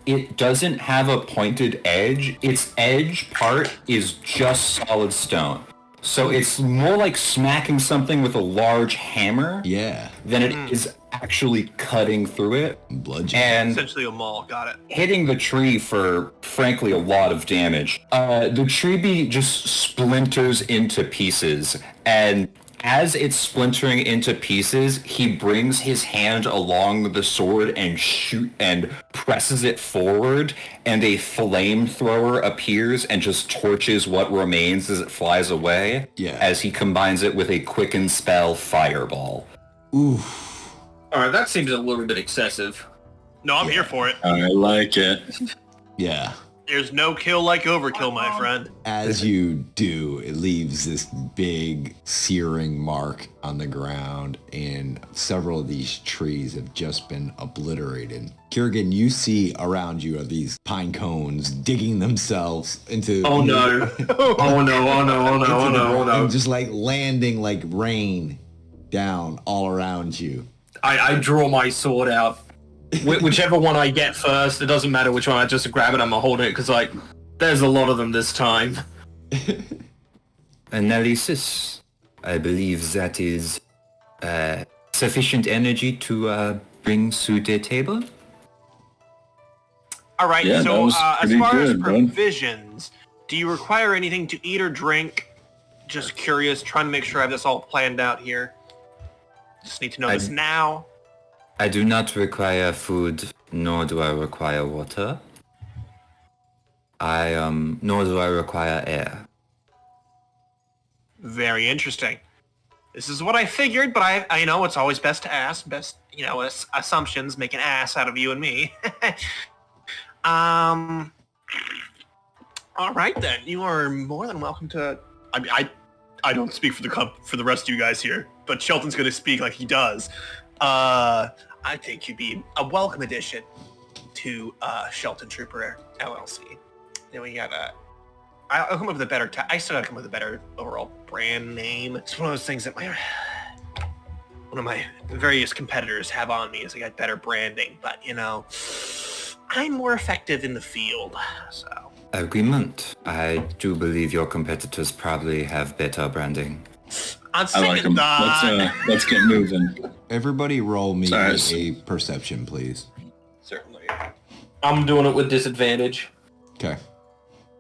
it doesn't have a pointed edge. Its edge part is just solid stone. So it's more like smacking something with a large hammer than it is actually cutting through it. Bludgeon. And essentially a maul, got it. Hitting the tree for, frankly, a lot of damage. The tree just splinters into pieces, and as it's splintering into pieces, he brings his hand along the sword and presses it forward, and a flamethrower appears and just torches what remains as it flies away. As he combines it with a quicken spell Fireball. Oof. Alright, that seems a little bit excessive. No, I'm here for it. I like it. Yeah. There's no kill like overkill, my friend. As you do, it leaves this big searing mark on the ground, and several of these trees have just been obliterated. Kurgan, you see around you are these pine cones digging themselves into... Oh no. Oh no. And just landing like rain down all around you. I draw my sword out. Whichever one I get first, it doesn't matter which one, I just grab it and I'm holding it because, there's a lot of them this time. Analysis. I believe that is sufficient energy to bring to the table. All right, Yeah, so as far as good, provisions, do you require anything to eat or drink? Just curious, trying to make sure I have this all planned out here. Just need to know this now. I do not require food, nor do I require water. Nor do I require air. Very interesting. This is what I figured, but I know it's always best to ask. Best, assumptions make an ass out of you and me. All right then. You are more than welcome to. I don't speak for the rest of you guys here, but Shelton's going to speak like he does. I think you'd be a welcome addition to Shelton Trooper LLC. Then we got I'll come up with a better. I still gotta come up with a better overall brand name. It's one of those things that one of my various competitors have on me is I got better branding, but I'm more effective in the field. So agreement. I do believe your competitors probably have better branding. On I like second them. thought, Let's get moving. Everybody roll me Sorry. a perception, please. certainly. I'm doing it with disadvantage. Okay.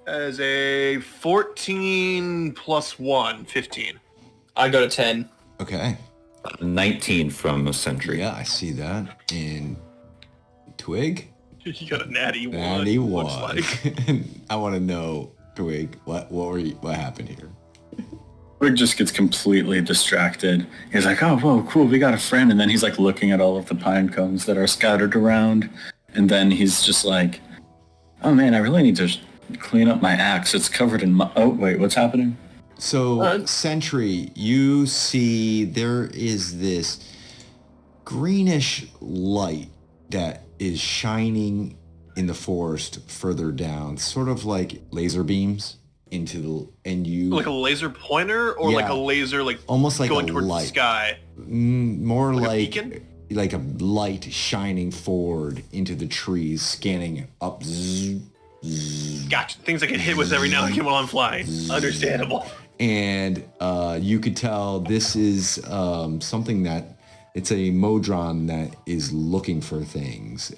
As a 14 plus 1, 15. I got a 10. Okay. 19 from a century. Yeah, I see that. And Twig? You got a natty 1. Natty looks 1. like. I want to know, Twig, what happened here? Twig just gets completely distracted. He's like, oh, whoa, cool, we got a friend. And then he's looking at all of the pine cones that are scattered around. And then he's just like, oh man, I really need to clean up my axe. It's covered in oh, wait, what's happening? So, Sentry, you see there is this greenish light that is shining in the forest further down, sort of like laser beams into the, and you... Like a laser pointer or like a laser almost like going a towards light. the sky? More Like a like beacon? like a light shining forward into the trees, scanning up. Zzz. Gotcha. Things I get hit with every now and again while I'm flying. Understandable. And you could tell this is something that it's a Modron that is looking for things,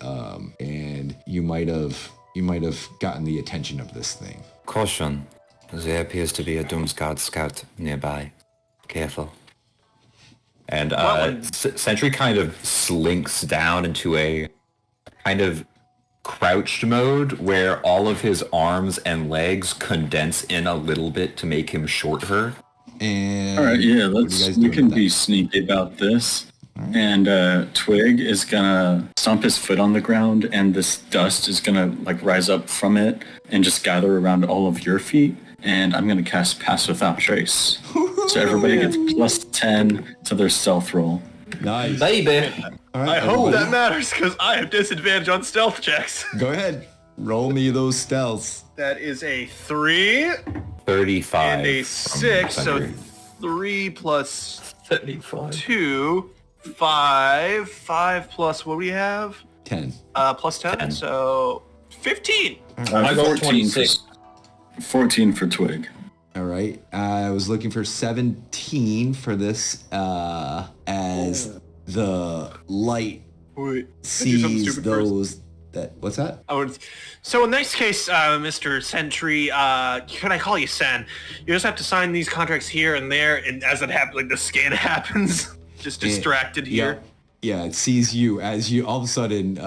and you might have gotten the attention of this thing. Caution. There appears to be a Doomsguard scout nearby. Careful. And Sentry kind of slinks down into a kind of crouched mode where all of his arms and legs condense in a little bit to make him shorter. And all right, yeah, we can be sneaky about this. Right. And Twig is gonna stomp his foot on the ground, and this dust is gonna like rise up from it and just gather around all of your feet. And I'm gonna cast Pass Without Trace. So everybody gets plus 10 to their stealth roll. Nice. Baby. All right, I hope that matters because I have disadvantage on stealth checks. Go ahead. Roll me those stealths. That is a 3 35. and a 6, so 3 plus 35. 2, 5. 5 plus what do we have? 10. Plus 10, so 15. I got 26. 14 for Twig. All right. I was looking for 17 for this as the light Wait, sees those that what's that? So in this case, Mr. Sentry, can I call you Sen? You just have to sign these contracts here and there, and as it happens, like the scan happens, just distracted here. Yeah, it sees you as you all of a sudden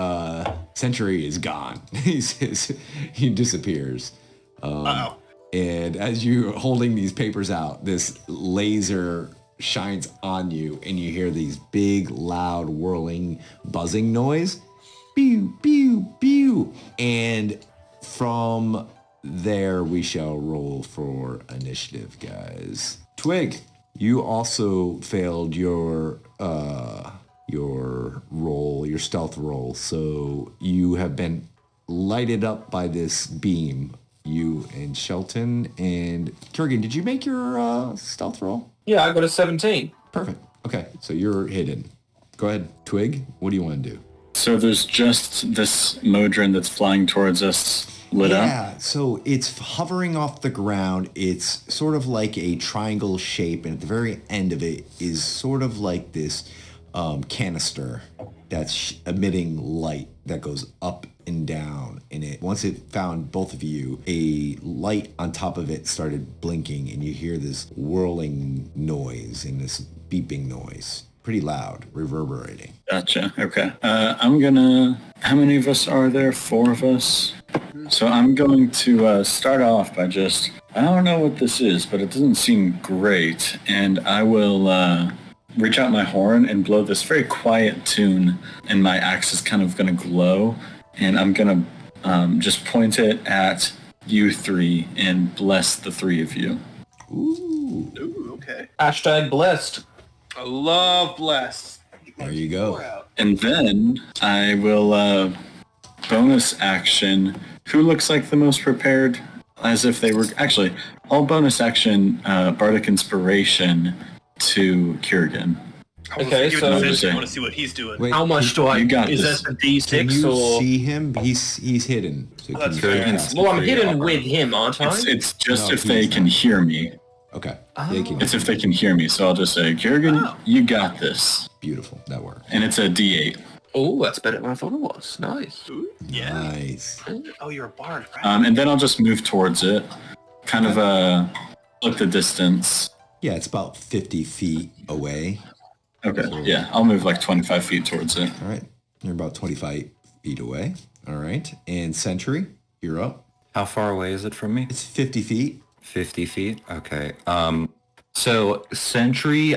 Sentry is gone. He disappears. Uh-oh. And as you're holding these papers out, this laser shines on you, and you hear these big, loud, whirling, buzzing noise. Pew, pew, pew. And from there, we shall roll for initiative, guys. Twig, you also failed your roll, your stealth roll. So you have been lighted up by this beam. You and Shelton and Kurgan, did you make your stealth roll? Yeah, I got a 17. Perfect. Okay, so you're hidden. Go ahead, Twig. What do you want to do? So there's just this Modron that's flying towards us lit up? Yeah, so it's hovering off the ground. It's sort of like a triangle shape, and at the very end of it is sort of like this canister that's emitting light that goes up and down in it. Once it found both of you, a light on top of it started blinking, and you hear this whirling noise and this beeping noise. Pretty loud, reverberating. Gotcha. Okay. I'm gonna... How many of us are there? 4 of us? So I'm going to start off by just... I don't know what this is, but it doesn't seem great. And I will reach out my horn and blow this very quiet tune, and my axe is kind of going to glow. And I'm going to just point it at you 3 and bless the 3 of you. Ooh, okay. Hashtag blessed. I love blessed. There you go. And then I will bonus action. Who looks like the most prepared? As if they were... Actually, I'll bonus action Bardic Inspiration to Kurgan. Okay, so... I want to see what he's doing. Wait, how much do I... You got is this. that a D6 Can you or... see him? He's hidden. So That's can you fair. cast Well, I'm it? hidden with him, aren't I? It's just No, if they he's can not. hear me. Okay. Oh. They can. It's if they can hear me. So I'll just say, Kurgan, you got this. Beautiful. That works. And it's a D8. Oh, that's better than I thought it was. Nice. Ooh, yeah. Nice. Oh, you're a bard, right? And then I'll just move towards it. Kind of look the distance. Yeah, it's about 50 feet away. Okay, yeah. I'll move like 25 feet towards it. All right. You're about 25 feet away. All right. And Sentry, you're up. How far away is it from me? It's 50 feet. 50 feet? Okay. So Sentry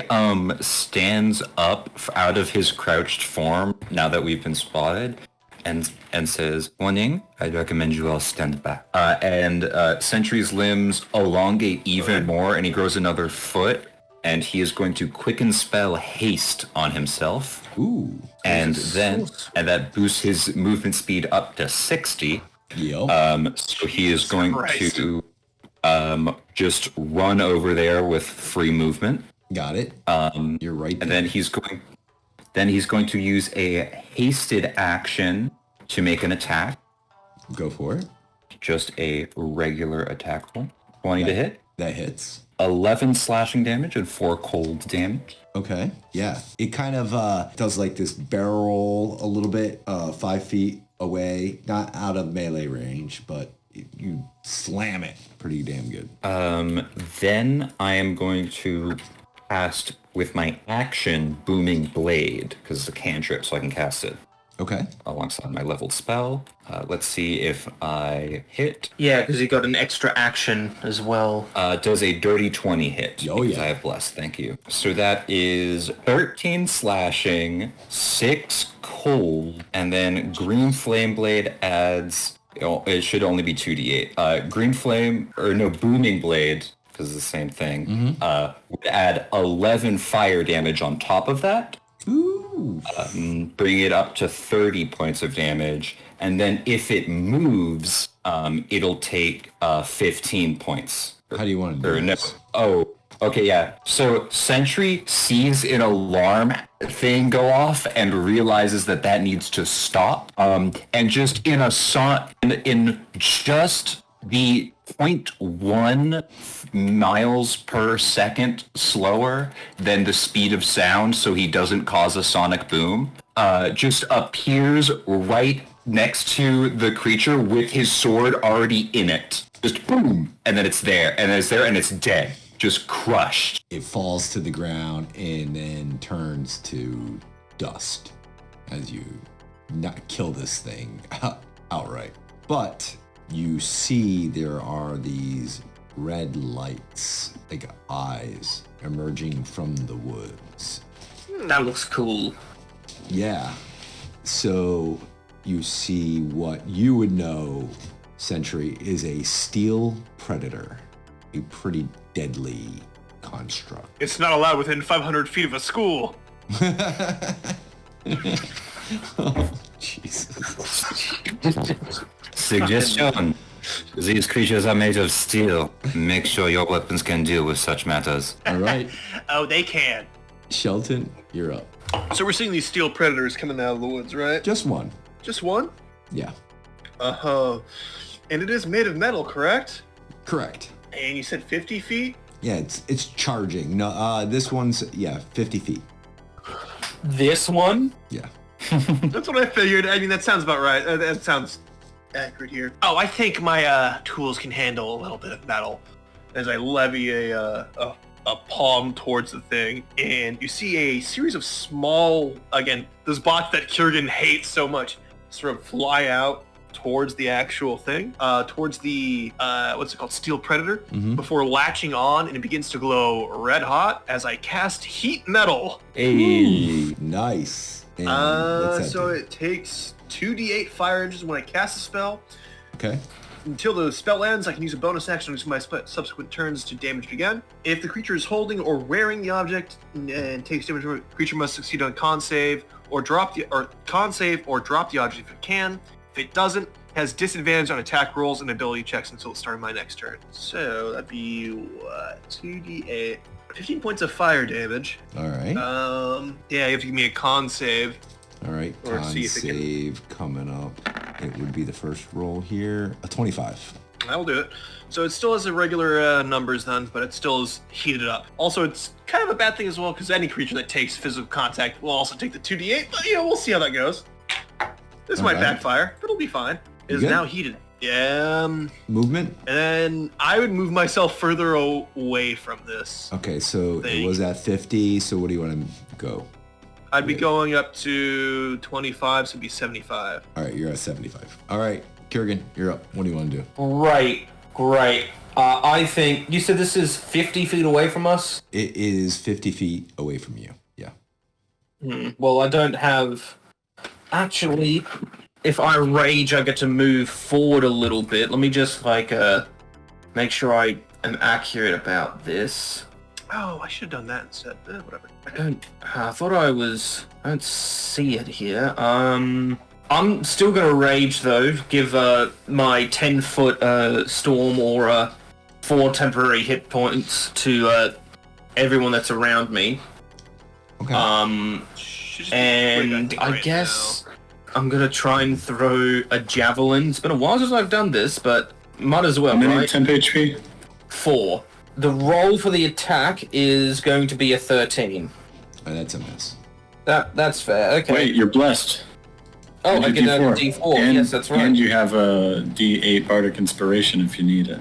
stands up out of his crouched form now that we've been spotted and says, "Warning, I recommend you all stand back." And Sentry's limbs elongate even more, and he grows another foot, and he is going to quicken spell haste on himself. Ooh. And that boosts his movement speed up to 60. Yep. So he is going Christ. to just run over there with free movement. Got it. You're right. And there. then he's going to use a hasted action to make an attack. Go for it. just a regular attack roll. 20 to hit. That hits. 11 slashing damage and 4 cold damage. Okay. Yeah. It kind of does like this barrel roll a little bit, 5 feet away, not out of melee range, but you slam it pretty damn good. Then I am going to cast with my action Booming Blade, because it's a cantrip, so I can cast it. Okay. Alongside my leveled spell. Let's see if I hit. Yeah, because you got an extra action as well. Does a dirty 20 hit? Oh, yeah. I have blessed, thank you. So that is 13 slashing, 6 cold, and then Green Flame Blade adds... it should only be 2d8. Booming Blade, because it's the same thing, would add 11 fire damage on top of that. Ooh. Bring it up to 30 points of damage, and then if it moves, it'll take 15 points. How do you want to do this? Oh, okay, yeah. So Sentry sees an alarm thing go off and realizes that needs to stop. And just in just the 0.1 miles per second slower than the speed of sound, so he doesn't cause a sonic boom, just appears right next to the creature with his sword already in it. Just boom, and then it's there, and it's dead. Just crushed. It falls to the ground and then turns to dust as you not kill this thing outright. But you see there are these red lights, like eyes, emerging from the woods. That looks cool. Yeah. So you see what you would know, Sentry, is a steel predator. A pretty deadly construct. It's not allowed within 500 feet of a school. Oh, Jesus. Suggestion. These creatures are made of steel. Make sure your weapons can deal with such matters. All right. Oh, they can. Shelton, you're up. So we're seeing these steel predators coming out of the woods, right? Just one. Just one? Yeah. Uh-huh. And it is made of metal, correct? Correct. And you said 50 feet? Yeah, it's charging. No, this one's 50 feet. This one? Yeah. That's what I figured. I mean, that sounds about right. That sounds accurate here. Oh, I think my tools can handle a little bit of metal. As I levy a palm towards the thing, and you see a series of small, again, those bots that Kurgan hates so much, sort of fly out towards the actual thing, towards the, what's it called, Steel Predator, before latching on, and it begins to glow red hot as I cast Heat Metal. Hey, nice. And what's that So do? it takes 2d8 fire engines when I cast a spell. Okay. Until the spell ends, I can use a bonus action on my subsequent turns to damage it again. If the creature is holding or wearing the object and takes damage, the creature must succeed on con save or drop the object if it can. If it doesn't, it has disadvantage on attack rolls and ability checks until the start of my next turn. So that'd be what? 2d8. 15 points of fire damage. All right. Yeah, you have to give me a con save. All right. or Con see if it can- save coming up. It would be the first roll here. A 25. I'll do it. So it still has the regular numbers then, but it still is heated up. Also, it's kind of a bad thing as well, because any creature that takes physical contact will also take the 2d8, but we'll see how that goes. This might Alright. backfire, but it'll be fine. It You is good? now heated. Yeah, Movement? and then I would move myself further away from this. Okay, so it Thing. was at 50, so what do you want to go? I'd be going up to 25, so it'd be 75. All right, you're at 75. All right, Kurgan, you're up. What do you want to do? Great. I think, you said this is 50 feet away from us? It is 50 feet away from you. Yeah. Well, I don't have... Actually, if I rage, I get to move forward a little bit. Let me just, make sure I am accurate about this. Oh, I should have done that instead. Whatever. I thought I don't see it here. I'm still gonna rage though. Give my 10-foot storm aura 4 temporary hit points to everyone that's around me. Okay. Should just be pretty And good, I right guess I'm gonna try and throw a javelin. It's been a while since I've done this, but might as well, How many right? temp HP? 4. The roll for the attack is going to be a 13. Oh, that's a miss. That's fair. Okay. Wait, you're blessed. Oh, And I a get a D4. D4. And, Yes, that's right. And you have a D8 Bardic Inspiration if you need it.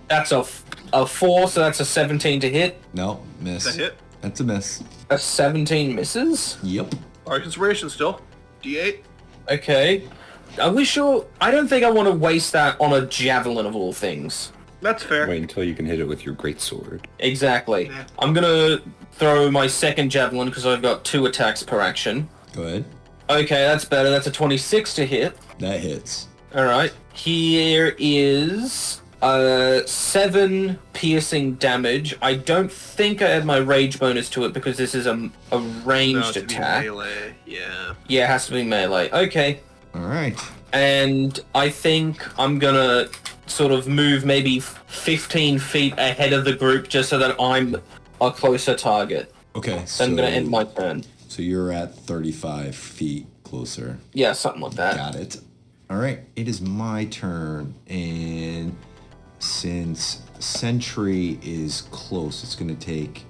That's a 4, so that's a 17 to hit. No, miss. Is that hit? That's a miss. A 17 misses. Yep. Our inspiration still. D8. Okay. Are we sure? I don't think I want to waste that on a javelin of all things. That's fair. Wait until you can hit it with your greatsword. Exactly. Yeah. I'm gonna throw my second javelin because I've got 2 attacks per action. Go ahead. Okay, that's better. That's a 26 to hit. That hits. Alright. Here is 7 piercing damage. I don't think I add my rage bonus to it because this is a No, ranged to be attack. melee. Yeah. Yeah, it has to be melee. Okay. All right. And I think I'm gonna sort of move maybe 15 feet ahead of the group just so that I'm a closer target. Okay. So I'm gonna end my turn. So you're at 35 feet closer. Yeah, something like that. Got it. All right. It is my turn, and since Sentry is close, it's going to take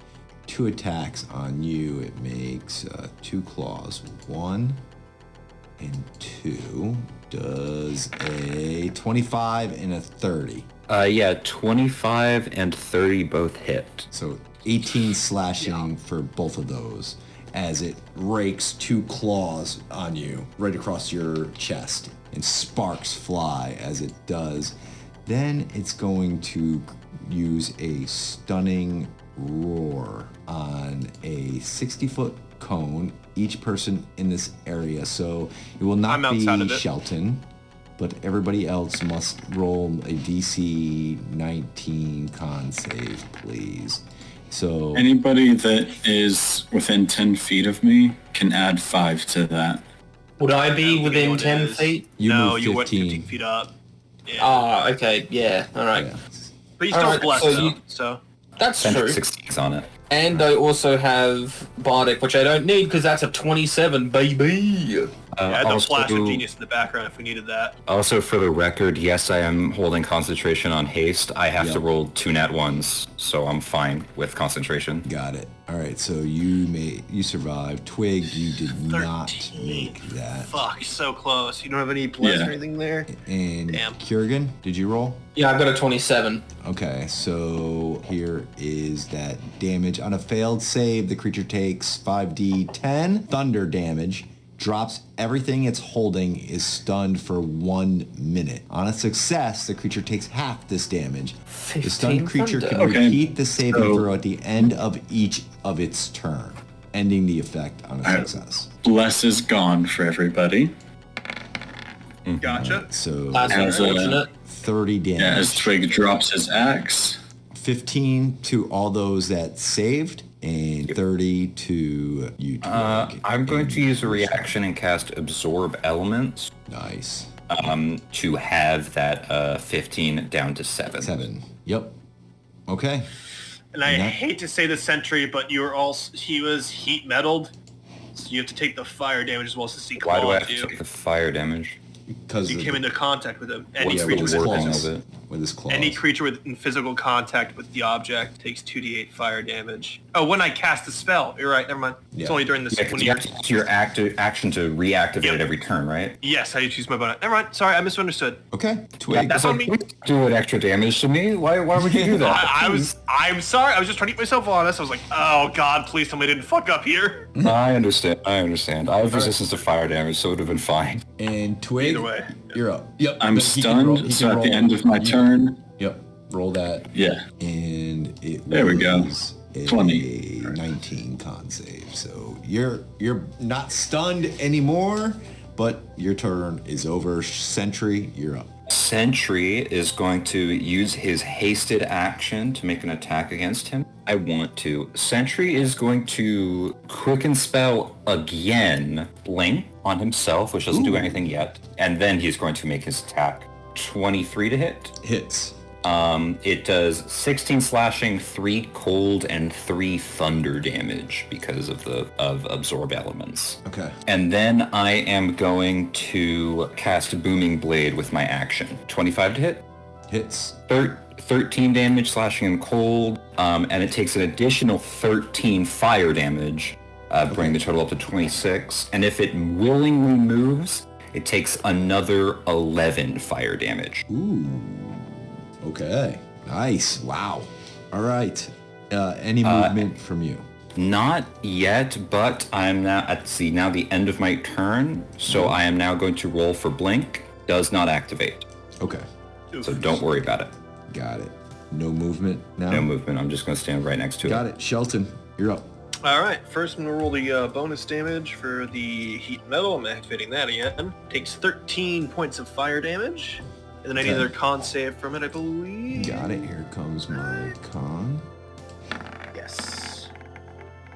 2 attacks on you. It makes 2 claws. 1 and 2 does a 25 and a 30. Yeah, 25 and 30 both hit. So 18 slashing for both of those as it rakes 2 claws on you right across your chest, and sparks fly as it does. Then it's going to use a stunning roar on a 60-foot cone, each person in this area. So it will not I'm outside be of it. Shelton, but everybody else must roll a DC 19 con save, please. So Anybody that is within 10 feet of me can add 5 to that. Would I be You know within what it 10 is. feet? You no, move you went 15. 15 feet up. Yeah. Ah, okay, yeah, alright. yeah. But you still Alright, blessed so though, you- so. That's Sentry true. 16's on it. And I also have Bardic, which I don't need because that's a 27, baby. Yeah, I had the also, flash of genius in the background if we needed that. also, for the record, yes, I am holding concentration on haste. I have to Yep. roll 2 nat 1s, so I'm fine with concentration. Got it. All right, so you survived. Twig, you did not 13. make that. Fuck, so close. You don't have any bless Yeah. or anything there? And Damn. Kurgan, did you roll? Yeah, I've got a 27. Okay, so here is that damage. On a failed save, the creature takes 5d10 thunder damage, drops everything it's holding, is stunned for 1 minute. On a success, the creature takes half this damage. The 15 stunned creature thunder. can Okay, repeat the saving so- throw at the end of each of its turn, ending the effect on a Alright. success. Bless is gone for everybody. Gotcha. So That's As a- unfortunate. 30 damage. Yeah, as Twig drops his axe. 15 to all those that saved, and 30 to you, Twig. I'm going to use a reaction and cast Absorb Elements Nice. to have that 15 down to 7. 7. Yep. Okay. And I Yeah. hate to say the sentry, but he was heat metaled, so you have to take the fire damage as well as the sea Why do I claw have to too. take the fire damage? Because You came into contact with him. Any What's the creature with with his wording claws. of it? With his claws. Any creature in physical contact with the object takes 2d8 fire damage. Oh, when I cast the spell. You're right, never mind. Yeah. It's only during this Yeah, because when you you have to use your action to reactivate Yep. it every turn, right? Yes, I choose my bonus. Never mind. Sorry, I misunderstood. Okay. Twig. That's on me. Do an extra damage to me? Why would you do that? I'm sorry. I was just trying to keep myself honest. I was like, oh god, please tell me I didn't fuck up here. I understand. I have resistance to fire damage, so it would have been fine. And Twig, Either way. you're up. Yep. I'm He can roll- he stunned, can so at the roll- end of my you- turn, Yep. Roll that. yeah. And it There we go. was a 20. 19 con save. So you're not stunned anymore, but your turn is over. Sentry, you're up. Sentry is going to use his hasted action to make an attack against him. I want to. Sentry is going to quicken spell again, Blink on himself, which doesn't do anything yet, and then he's going to make his attack. 23 to hit. Hits. It does 16 slashing, 3 cold, and 3 thunder damage because of absorb elements. Okay. And then I am going to cast Booming Blade with my action. 25 to hit. Hits. 13 damage slashing and cold, and it takes an additional 13 fire damage, bringing the total up to 26. And if it willingly moves, it takes another 11 fire damage. Ooh. Okay. Nice. Wow. All right. Any movement from you? Not yet, but I'm now at the end of my turn, so I am now going to roll for Blink. Does not activate. Okay. So don't worry about it. Got it. No movement now? No movement. I'm just going to stand right next to it. Got it. Shelton, you're up. All right, first I'm going to roll the bonus damage for the heat metal. I'm activating that again. Takes 13 points of fire damage. And then I need another con save from it, I believe. Got it. Here comes my con. Yes.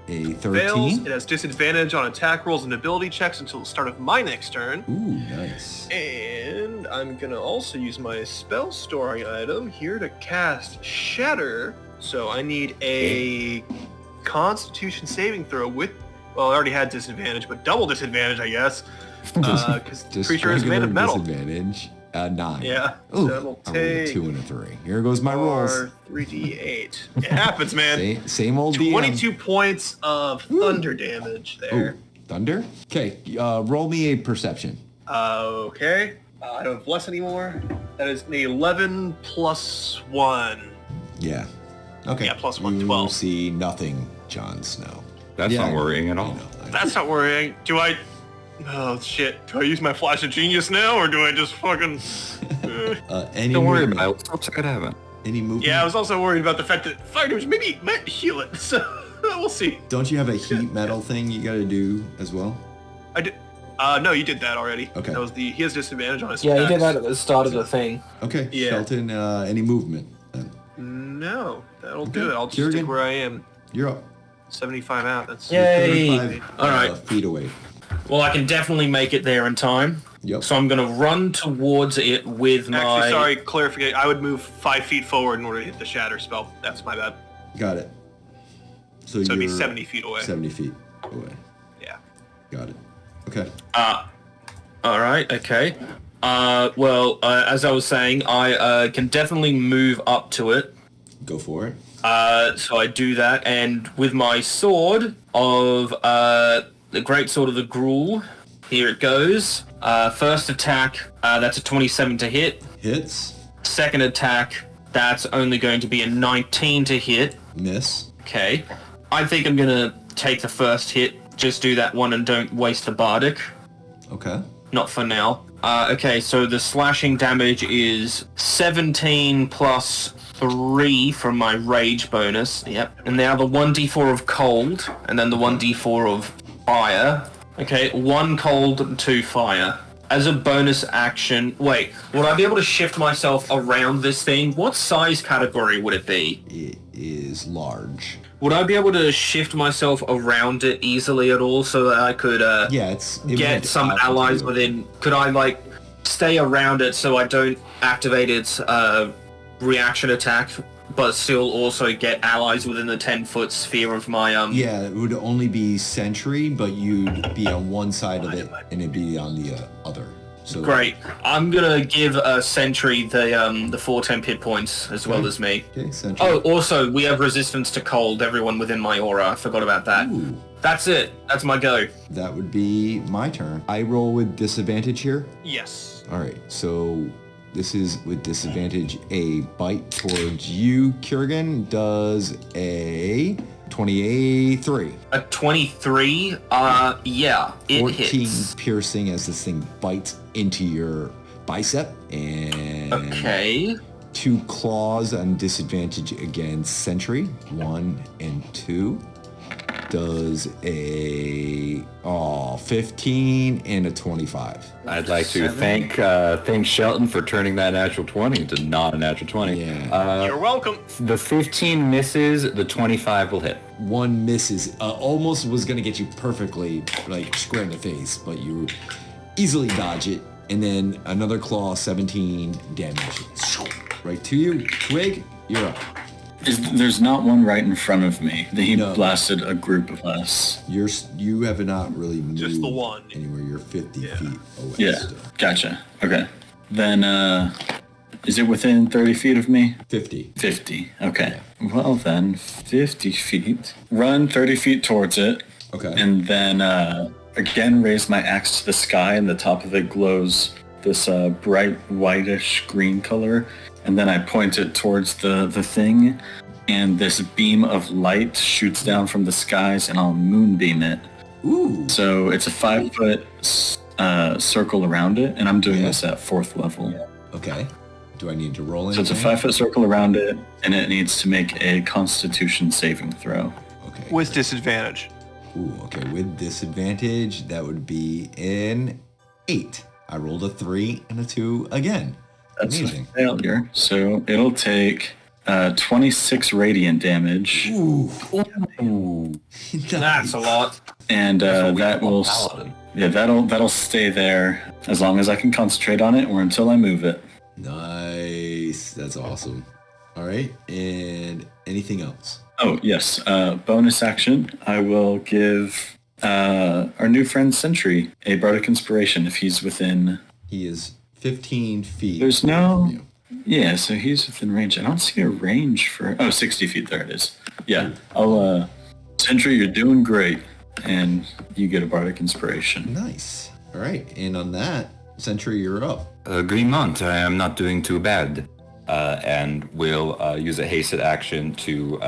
A 13. Fails. It has disadvantage on attack rolls and ability checks until the start of my next turn. Ooh, nice. And I'm going to also use my spell storing item here to cast Shatter. So I need a Constitution saving throw with, well, I already had disadvantage, but double disadvantage, I guess. Because the creature is made of metal. Disadvantage. 9. Yeah. Ooh, So it'll I rolled a take 2 and a 3. Here goes my rolls. 3d8. It happens, man. Same old DM. 22 points of thunder damage there. Ooh, thunder? Okay, roll me a perception. Okay. I don't have bless anymore. That is an 11 plus 1. Yeah. Okay. Yeah, plus 1, you 12. See nothing, Jon Snow. That's not worrying at all. I know. That's not worrying. Do I... Oh, shit. Do I use my Flash of Genius now, or do I just fucking... Any Don't worry movement? about it. What's going to happen? Any movement? Yeah, I was also worried about the fact that fire damage maybe it might heal it, so we'll see. Don't you have a heat metal thing you gotta do as well? I did... no, you did that already. Okay. That was the... He has disadvantage on his Yeah, he did attacks. that at the start of the thing. Okay, Yeah. Shelton, any movement then? No, that'll Okay. do it. I'll just Kieran? stick where I am. You're up. 75 out. That's... Yay! 35 All right. feet away. Well, I can definitely make it there in time. Yep. So I'm going to run towards it with my... Actually, sorry, clarification. I would move 5 feet forward in order to hit the shatter spell. That's my bad. Got it. So So it'd be you're 70 feet away. 70 feet away. Yeah. Got it. Okay. All right, okay. As I was saying, I can definitely move up to it. Go for it. So I do that, and with my sword of the Great Sword of the Gruul, here it goes. First attack, that's a 27 to hit. Hits. Second attack, that's only going to be a 19 to hit. Miss. Okay. I think I'm going to take the first hit, just do that one and don't waste the Bardic. Okay. Not for now. Okay, so the slashing damage is 17 plus 3 from my rage bonus. Yep. And now the 1d4 of cold, and then the 1d4 of fire. Okay, 1 cold and 2 fire. As a bonus action... Wait, would I be able to shift myself around this thing? What size category would it be? It is large. Would I be able to shift myself around it easily at all so that I could Yeah, it get went some out allies to you. within? Could I like stay around it so I don't activate its reaction attack, but still also get allies within the 10-foot sphere of my Yeah, it would only be sentry, but you'd be on one side of it, and it'd be on the other. So Great. I'm gonna give Sentry the 4 temp hit points as well as me. Okay, sentry. Oh, also we have resistance to cold. Everyone within my aura. I forgot about that. Ooh, That's it. That's my go. that would be my turn. I roll with disadvantage here. Yes. All right, so this is with disadvantage. A bite towards you, Kurgan, does a 23. A 23. Yeah, it 14 hits. piercing as this thing bites into your bicep, and Okay. 2 claws on disadvantage against sentry. 1 and 2 does a 15 and a 25. I'd like to thank Shelton for turning that natural 20 into not a natural 20. Yeah. You're welcome. The 15 misses, the 25 will hit. 1 misses. Almost was gonna get you perfectly, like square in the face, but you easily dodge it. And then another claw, 17 damage. right to you. Twig, you're up. There's not one right in front of me. He No. blasted a group of us. You have not really moved Just the one. anywhere. You're 50 feet away Yeah, still. gotcha. Okay. Then, is it within 30 feet of me? 50. 50. Okay. Well then, 50 feet. Run 30 feet towards it. Okay. And then, again, raise my axe to the sky, and the top of it glows this bright whitish green color. And then I point it towards the thing, and this beam of light shoots down from the skies, and I'll moonbeam it. Ooh. So it's a 5-foot circle around it, and I'm doing this at 4th level. Okay. Do I need to roll So anything? it's a 5-foot circle around it, and it needs to make a Constitution saving throw. Okay. With disadvantage. Ooh, okay. With disadvantage, that would be an 8. I rolled a 3 and a 2 again. That's Amazing. a failure. So it'll take 26 radiant damage, Ooh. That's a lot. and that will Paladin. that'll stay there as long as I can concentrate on it, or until I move it. Nice. That's awesome. All right. And anything else? Oh yes, bonus action. I will give our new friend Sentry a bardic inspiration if he's within. He is 15 feet. There's from no. you. Yeah, so he's within range. I don't see a range for... Oh, 60 feet. There it is. Yeah, I'll... Sentry, you're doing great. And you get a bardic inspiration. Nice. All right. And on that, Sentry, you're up. Greenmont, I am not doing too bad. And will use a hasted action to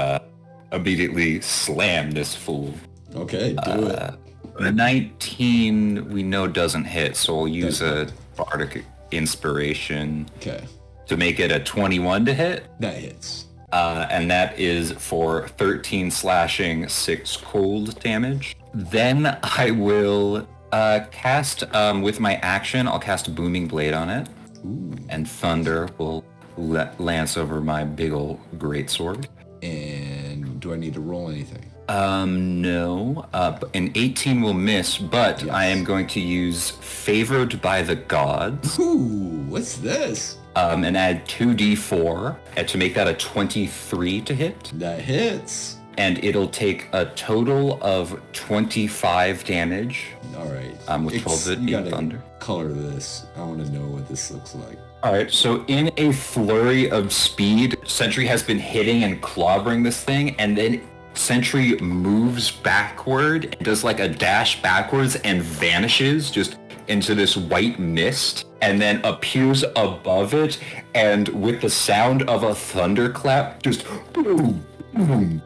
immediately slam this fool. Okay, do it. A 19 we know doesn't hit, so I'll use a bardic inspiration Okay. to make it a 21 to hit. That hits. And that is for 13 slashing, 6 cold damage. Then I will cast, with my action, I'll cast a Booming Blade on it. Ooh. And Thunder will lance over my big ol' greatsword. And do I need to roll anything? No. An 18 will miss, but Yes. I am going to use Favored by the Gods. Ooh, what's this? And add 2d4 to make that a 23 to hit. That hits. And it'll take a total of 25 damage. All right. With 12 You it being gotta thunder. color this. I want to know what this looks like. All right, so in a flurry of speed, Sentry has been hitting and clobbering this thing, and then Sentry moves backward and does like a dash backwards and vanishes just into this white mist, and then appears above it, and with the sound of a thunderclap, just boom, boom,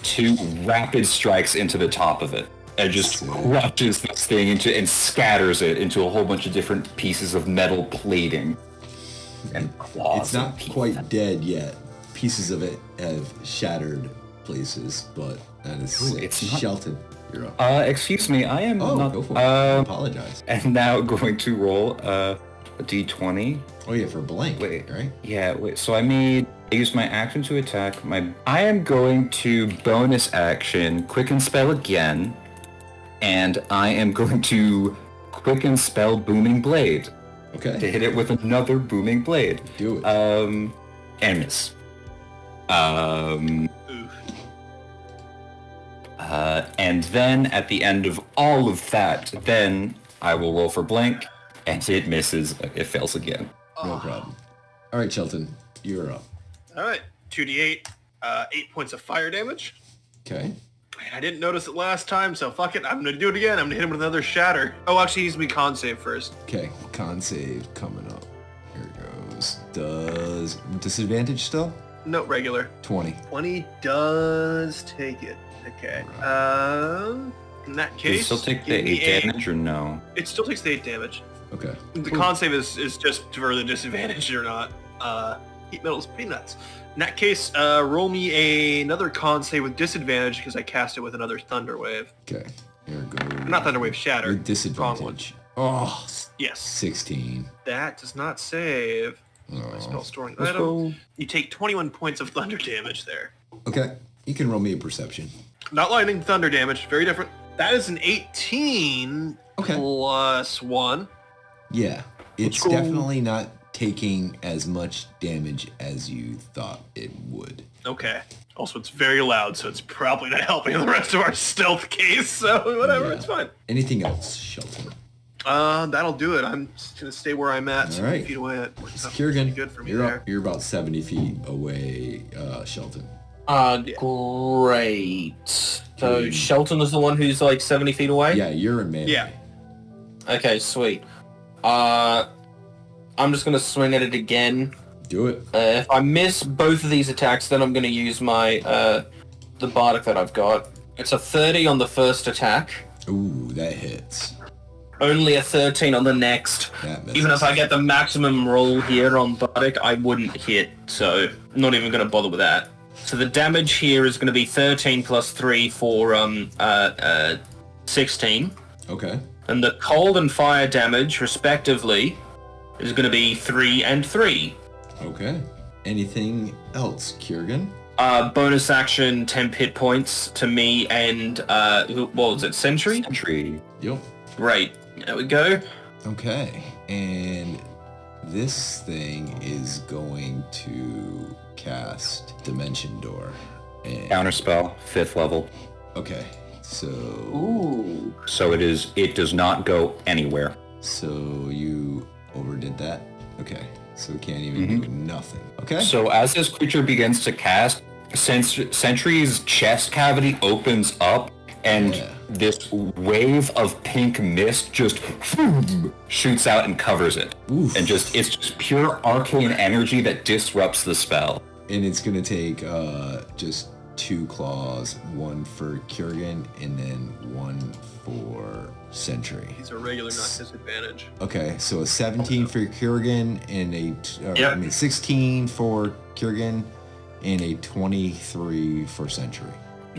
2 rapid strikes into the top of it. And just crushes this thing into and scatters it into a whole bunch of different pieces of metal plating and claws. It's not and teeth. quite dead yet. Pieces of it have shattered places, but that is Ooh, sick. it's not- Shelton, you're up. Excuse me, I am Oh, not. go for it. I apologize. And now going to roll a d20. Oh yeah, for blank. Wait. Right? Yeah, wait. So I used my action to attack. I am going to bonus action Quicken Spell again, and I am going to Quicken Spell Booming Blade to Okay. hit it with another Booming Blade. Do it. And miss. Oof. And then at the end of all of that, then I will roll for blank, and it misses. It fails again. No problem. All right, Shelton, you're up. All right, 2d8, 8 points of fire damage. Okay. And I didn't notice it last time, so fuck it. I'm gonna do it again. I'm gonna hit him with another shatter. Oh, actually, he needs me con save first. Okay. Con save coming up. Here it goes. Does disadvantage still? No, regular. 20. 20 does take it. Okay. In that Do you case, still take the give me 8 damage or no? It still takes the 8 damage. Okay. The con save is just for the disadvantage or not. Heat metal's peanuts. In that case, roll me another con save with disadvantage because I cast it with another thunder wave. Okay. Here it goes. Not thunder wave, shatter. With Wrong one. disadvantage. Oh, Yes. 16. That does not save. My Oh. spell storing Let's item. go. You take 21 points of thunder damage there. Okay. You can roll me a perception. Not lightning, thunder damage. Very different. That is an 18 Okay. plus 1. Yeah. It's go. definitely not taking as much damage as you thought it would. Okay. Also, it's very loud, so it's probably not helping the rest of our stealth case, so whatever, Yeah. it's fine. Anything else, Shelton? That'll do it. I'm just gonna stay where I'm at, 70 right. feet away. That works out Kiergan, pretty good for me there. you're about 70 feet away, Shelton. Great. So Shelton is the one who's like 70 feet away? Yeah, you're in melee. Yeah. Okay, sweet. I'm just gonna swing at it again. Do it. If I miss both of these attacks, then I'm gonna use my, the bardic that I've got. It's a 30 on the first attack. Ooh, that hits. Only a 13 on the next. That misses. Even if I get the maximum roll here on bardic, I wouldn't hit, so I'm not even gonna bother with that. So the damage here is gonna be 13 plus 3 for, 16. Okay. And the cold and fire damage, respectively, is going to be 3 and 3. Okay. Anything else, Kiergan? Bonus action, 10 hit points to me and, what was it, Sentry? Sentry. Yep. Great. There we go. Okay. And this thing is going to cast Dimension Door. And Counterspell, 5th level. okay. So Ooh. So it does not go anywhere. so you overdid that? Okay. So we can't even do nothing. Okay. So as this creature begins to cast, Sentry's chest cavity opens up, and Yeah. this wave of pink mist just shoots out and covers it. Oof. And it's just pure arcane energy that disrupts the spell. And it's gonna take just 2 claws, one for Kiergan and then one for Sentry. He's a regular, not disadvantage. Okay, so a 17 for Kiergan and Yep. 16 for Kiergan and a 23 for Sentry.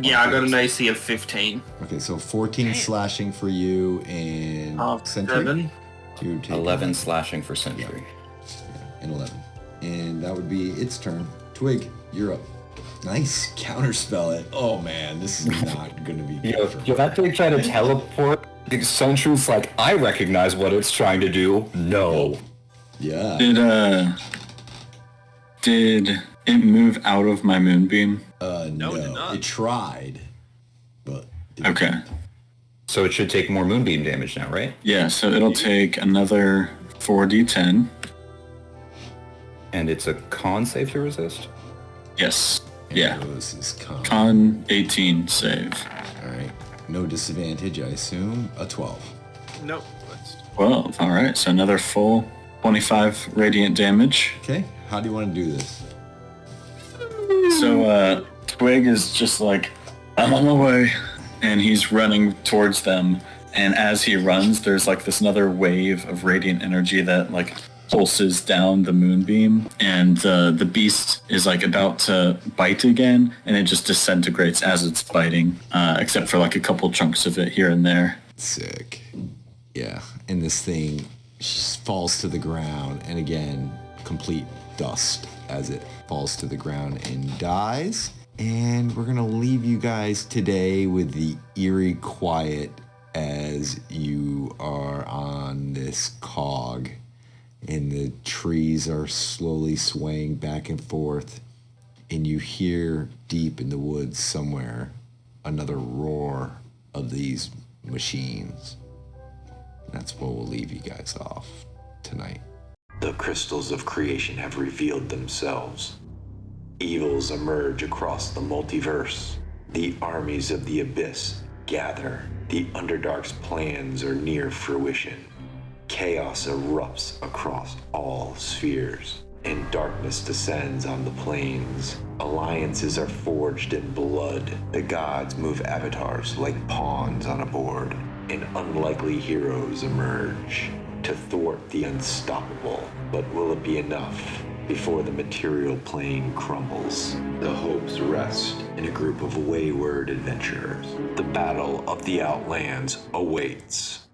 Yeah, I got an AC of 15. Okay, so 14 slashing for you and Sentry. 7. You take 11 slashing for Sentry. and 11. And that would be its turn. Twig, you're up. Nice counterspell it. Oh man, this is not gonna be good for You'll actually try to teleport. The Sentry's like, I recognize what it's trying to do. No. Yeah. Did it move out of my moonbeam? No, it did not. it tried, but didn't. Okay. So it should take more moonbeam damage now, right? Yeah, so it'll take another 4d10. And it's a con save to resist? Yes. Yeah. This is Con 18 save. All right. No disadvantage, I assume. A 12. Nope. Let's 12. All right, so another full 25 radiant damage. Okay. How do you want to do this? So Twig is just like, I'm on my way. And he's running towards them. And as he runs, there's like this another wave of radiant energy that like pulses down the moonbeam. And the beast is like about to bite again. And it just disintegrates as it's biting, except for like a couple chunks of it here and there. Sick. Yeah. And this thing falls to the ground. And again, complete dust as it falls to the ground and dies. And we're going to leave you guys today with the eerie quiet as you are on this cog and the trees are slowly swaying back and forth, and you hear deep in the woods somewhere another roar of these machines. That's where we'll leave you guys off tonight. The crystals of creation have revealed themselves. Evils emerge across the multiverse. The armies of the abyss gather. The Underdark's plans are near fruition. Chaos erupts across all spheres, and darkness descends on the plains. Alliances are forged in blood. The gods move avatars like pawns on a board, and unlikely heroes emerge to thwart the unstoppable. But will it be enough before the material plane crumbles? The hopes rest in a group of wayward adventurers. The battle of the Outlands awaits.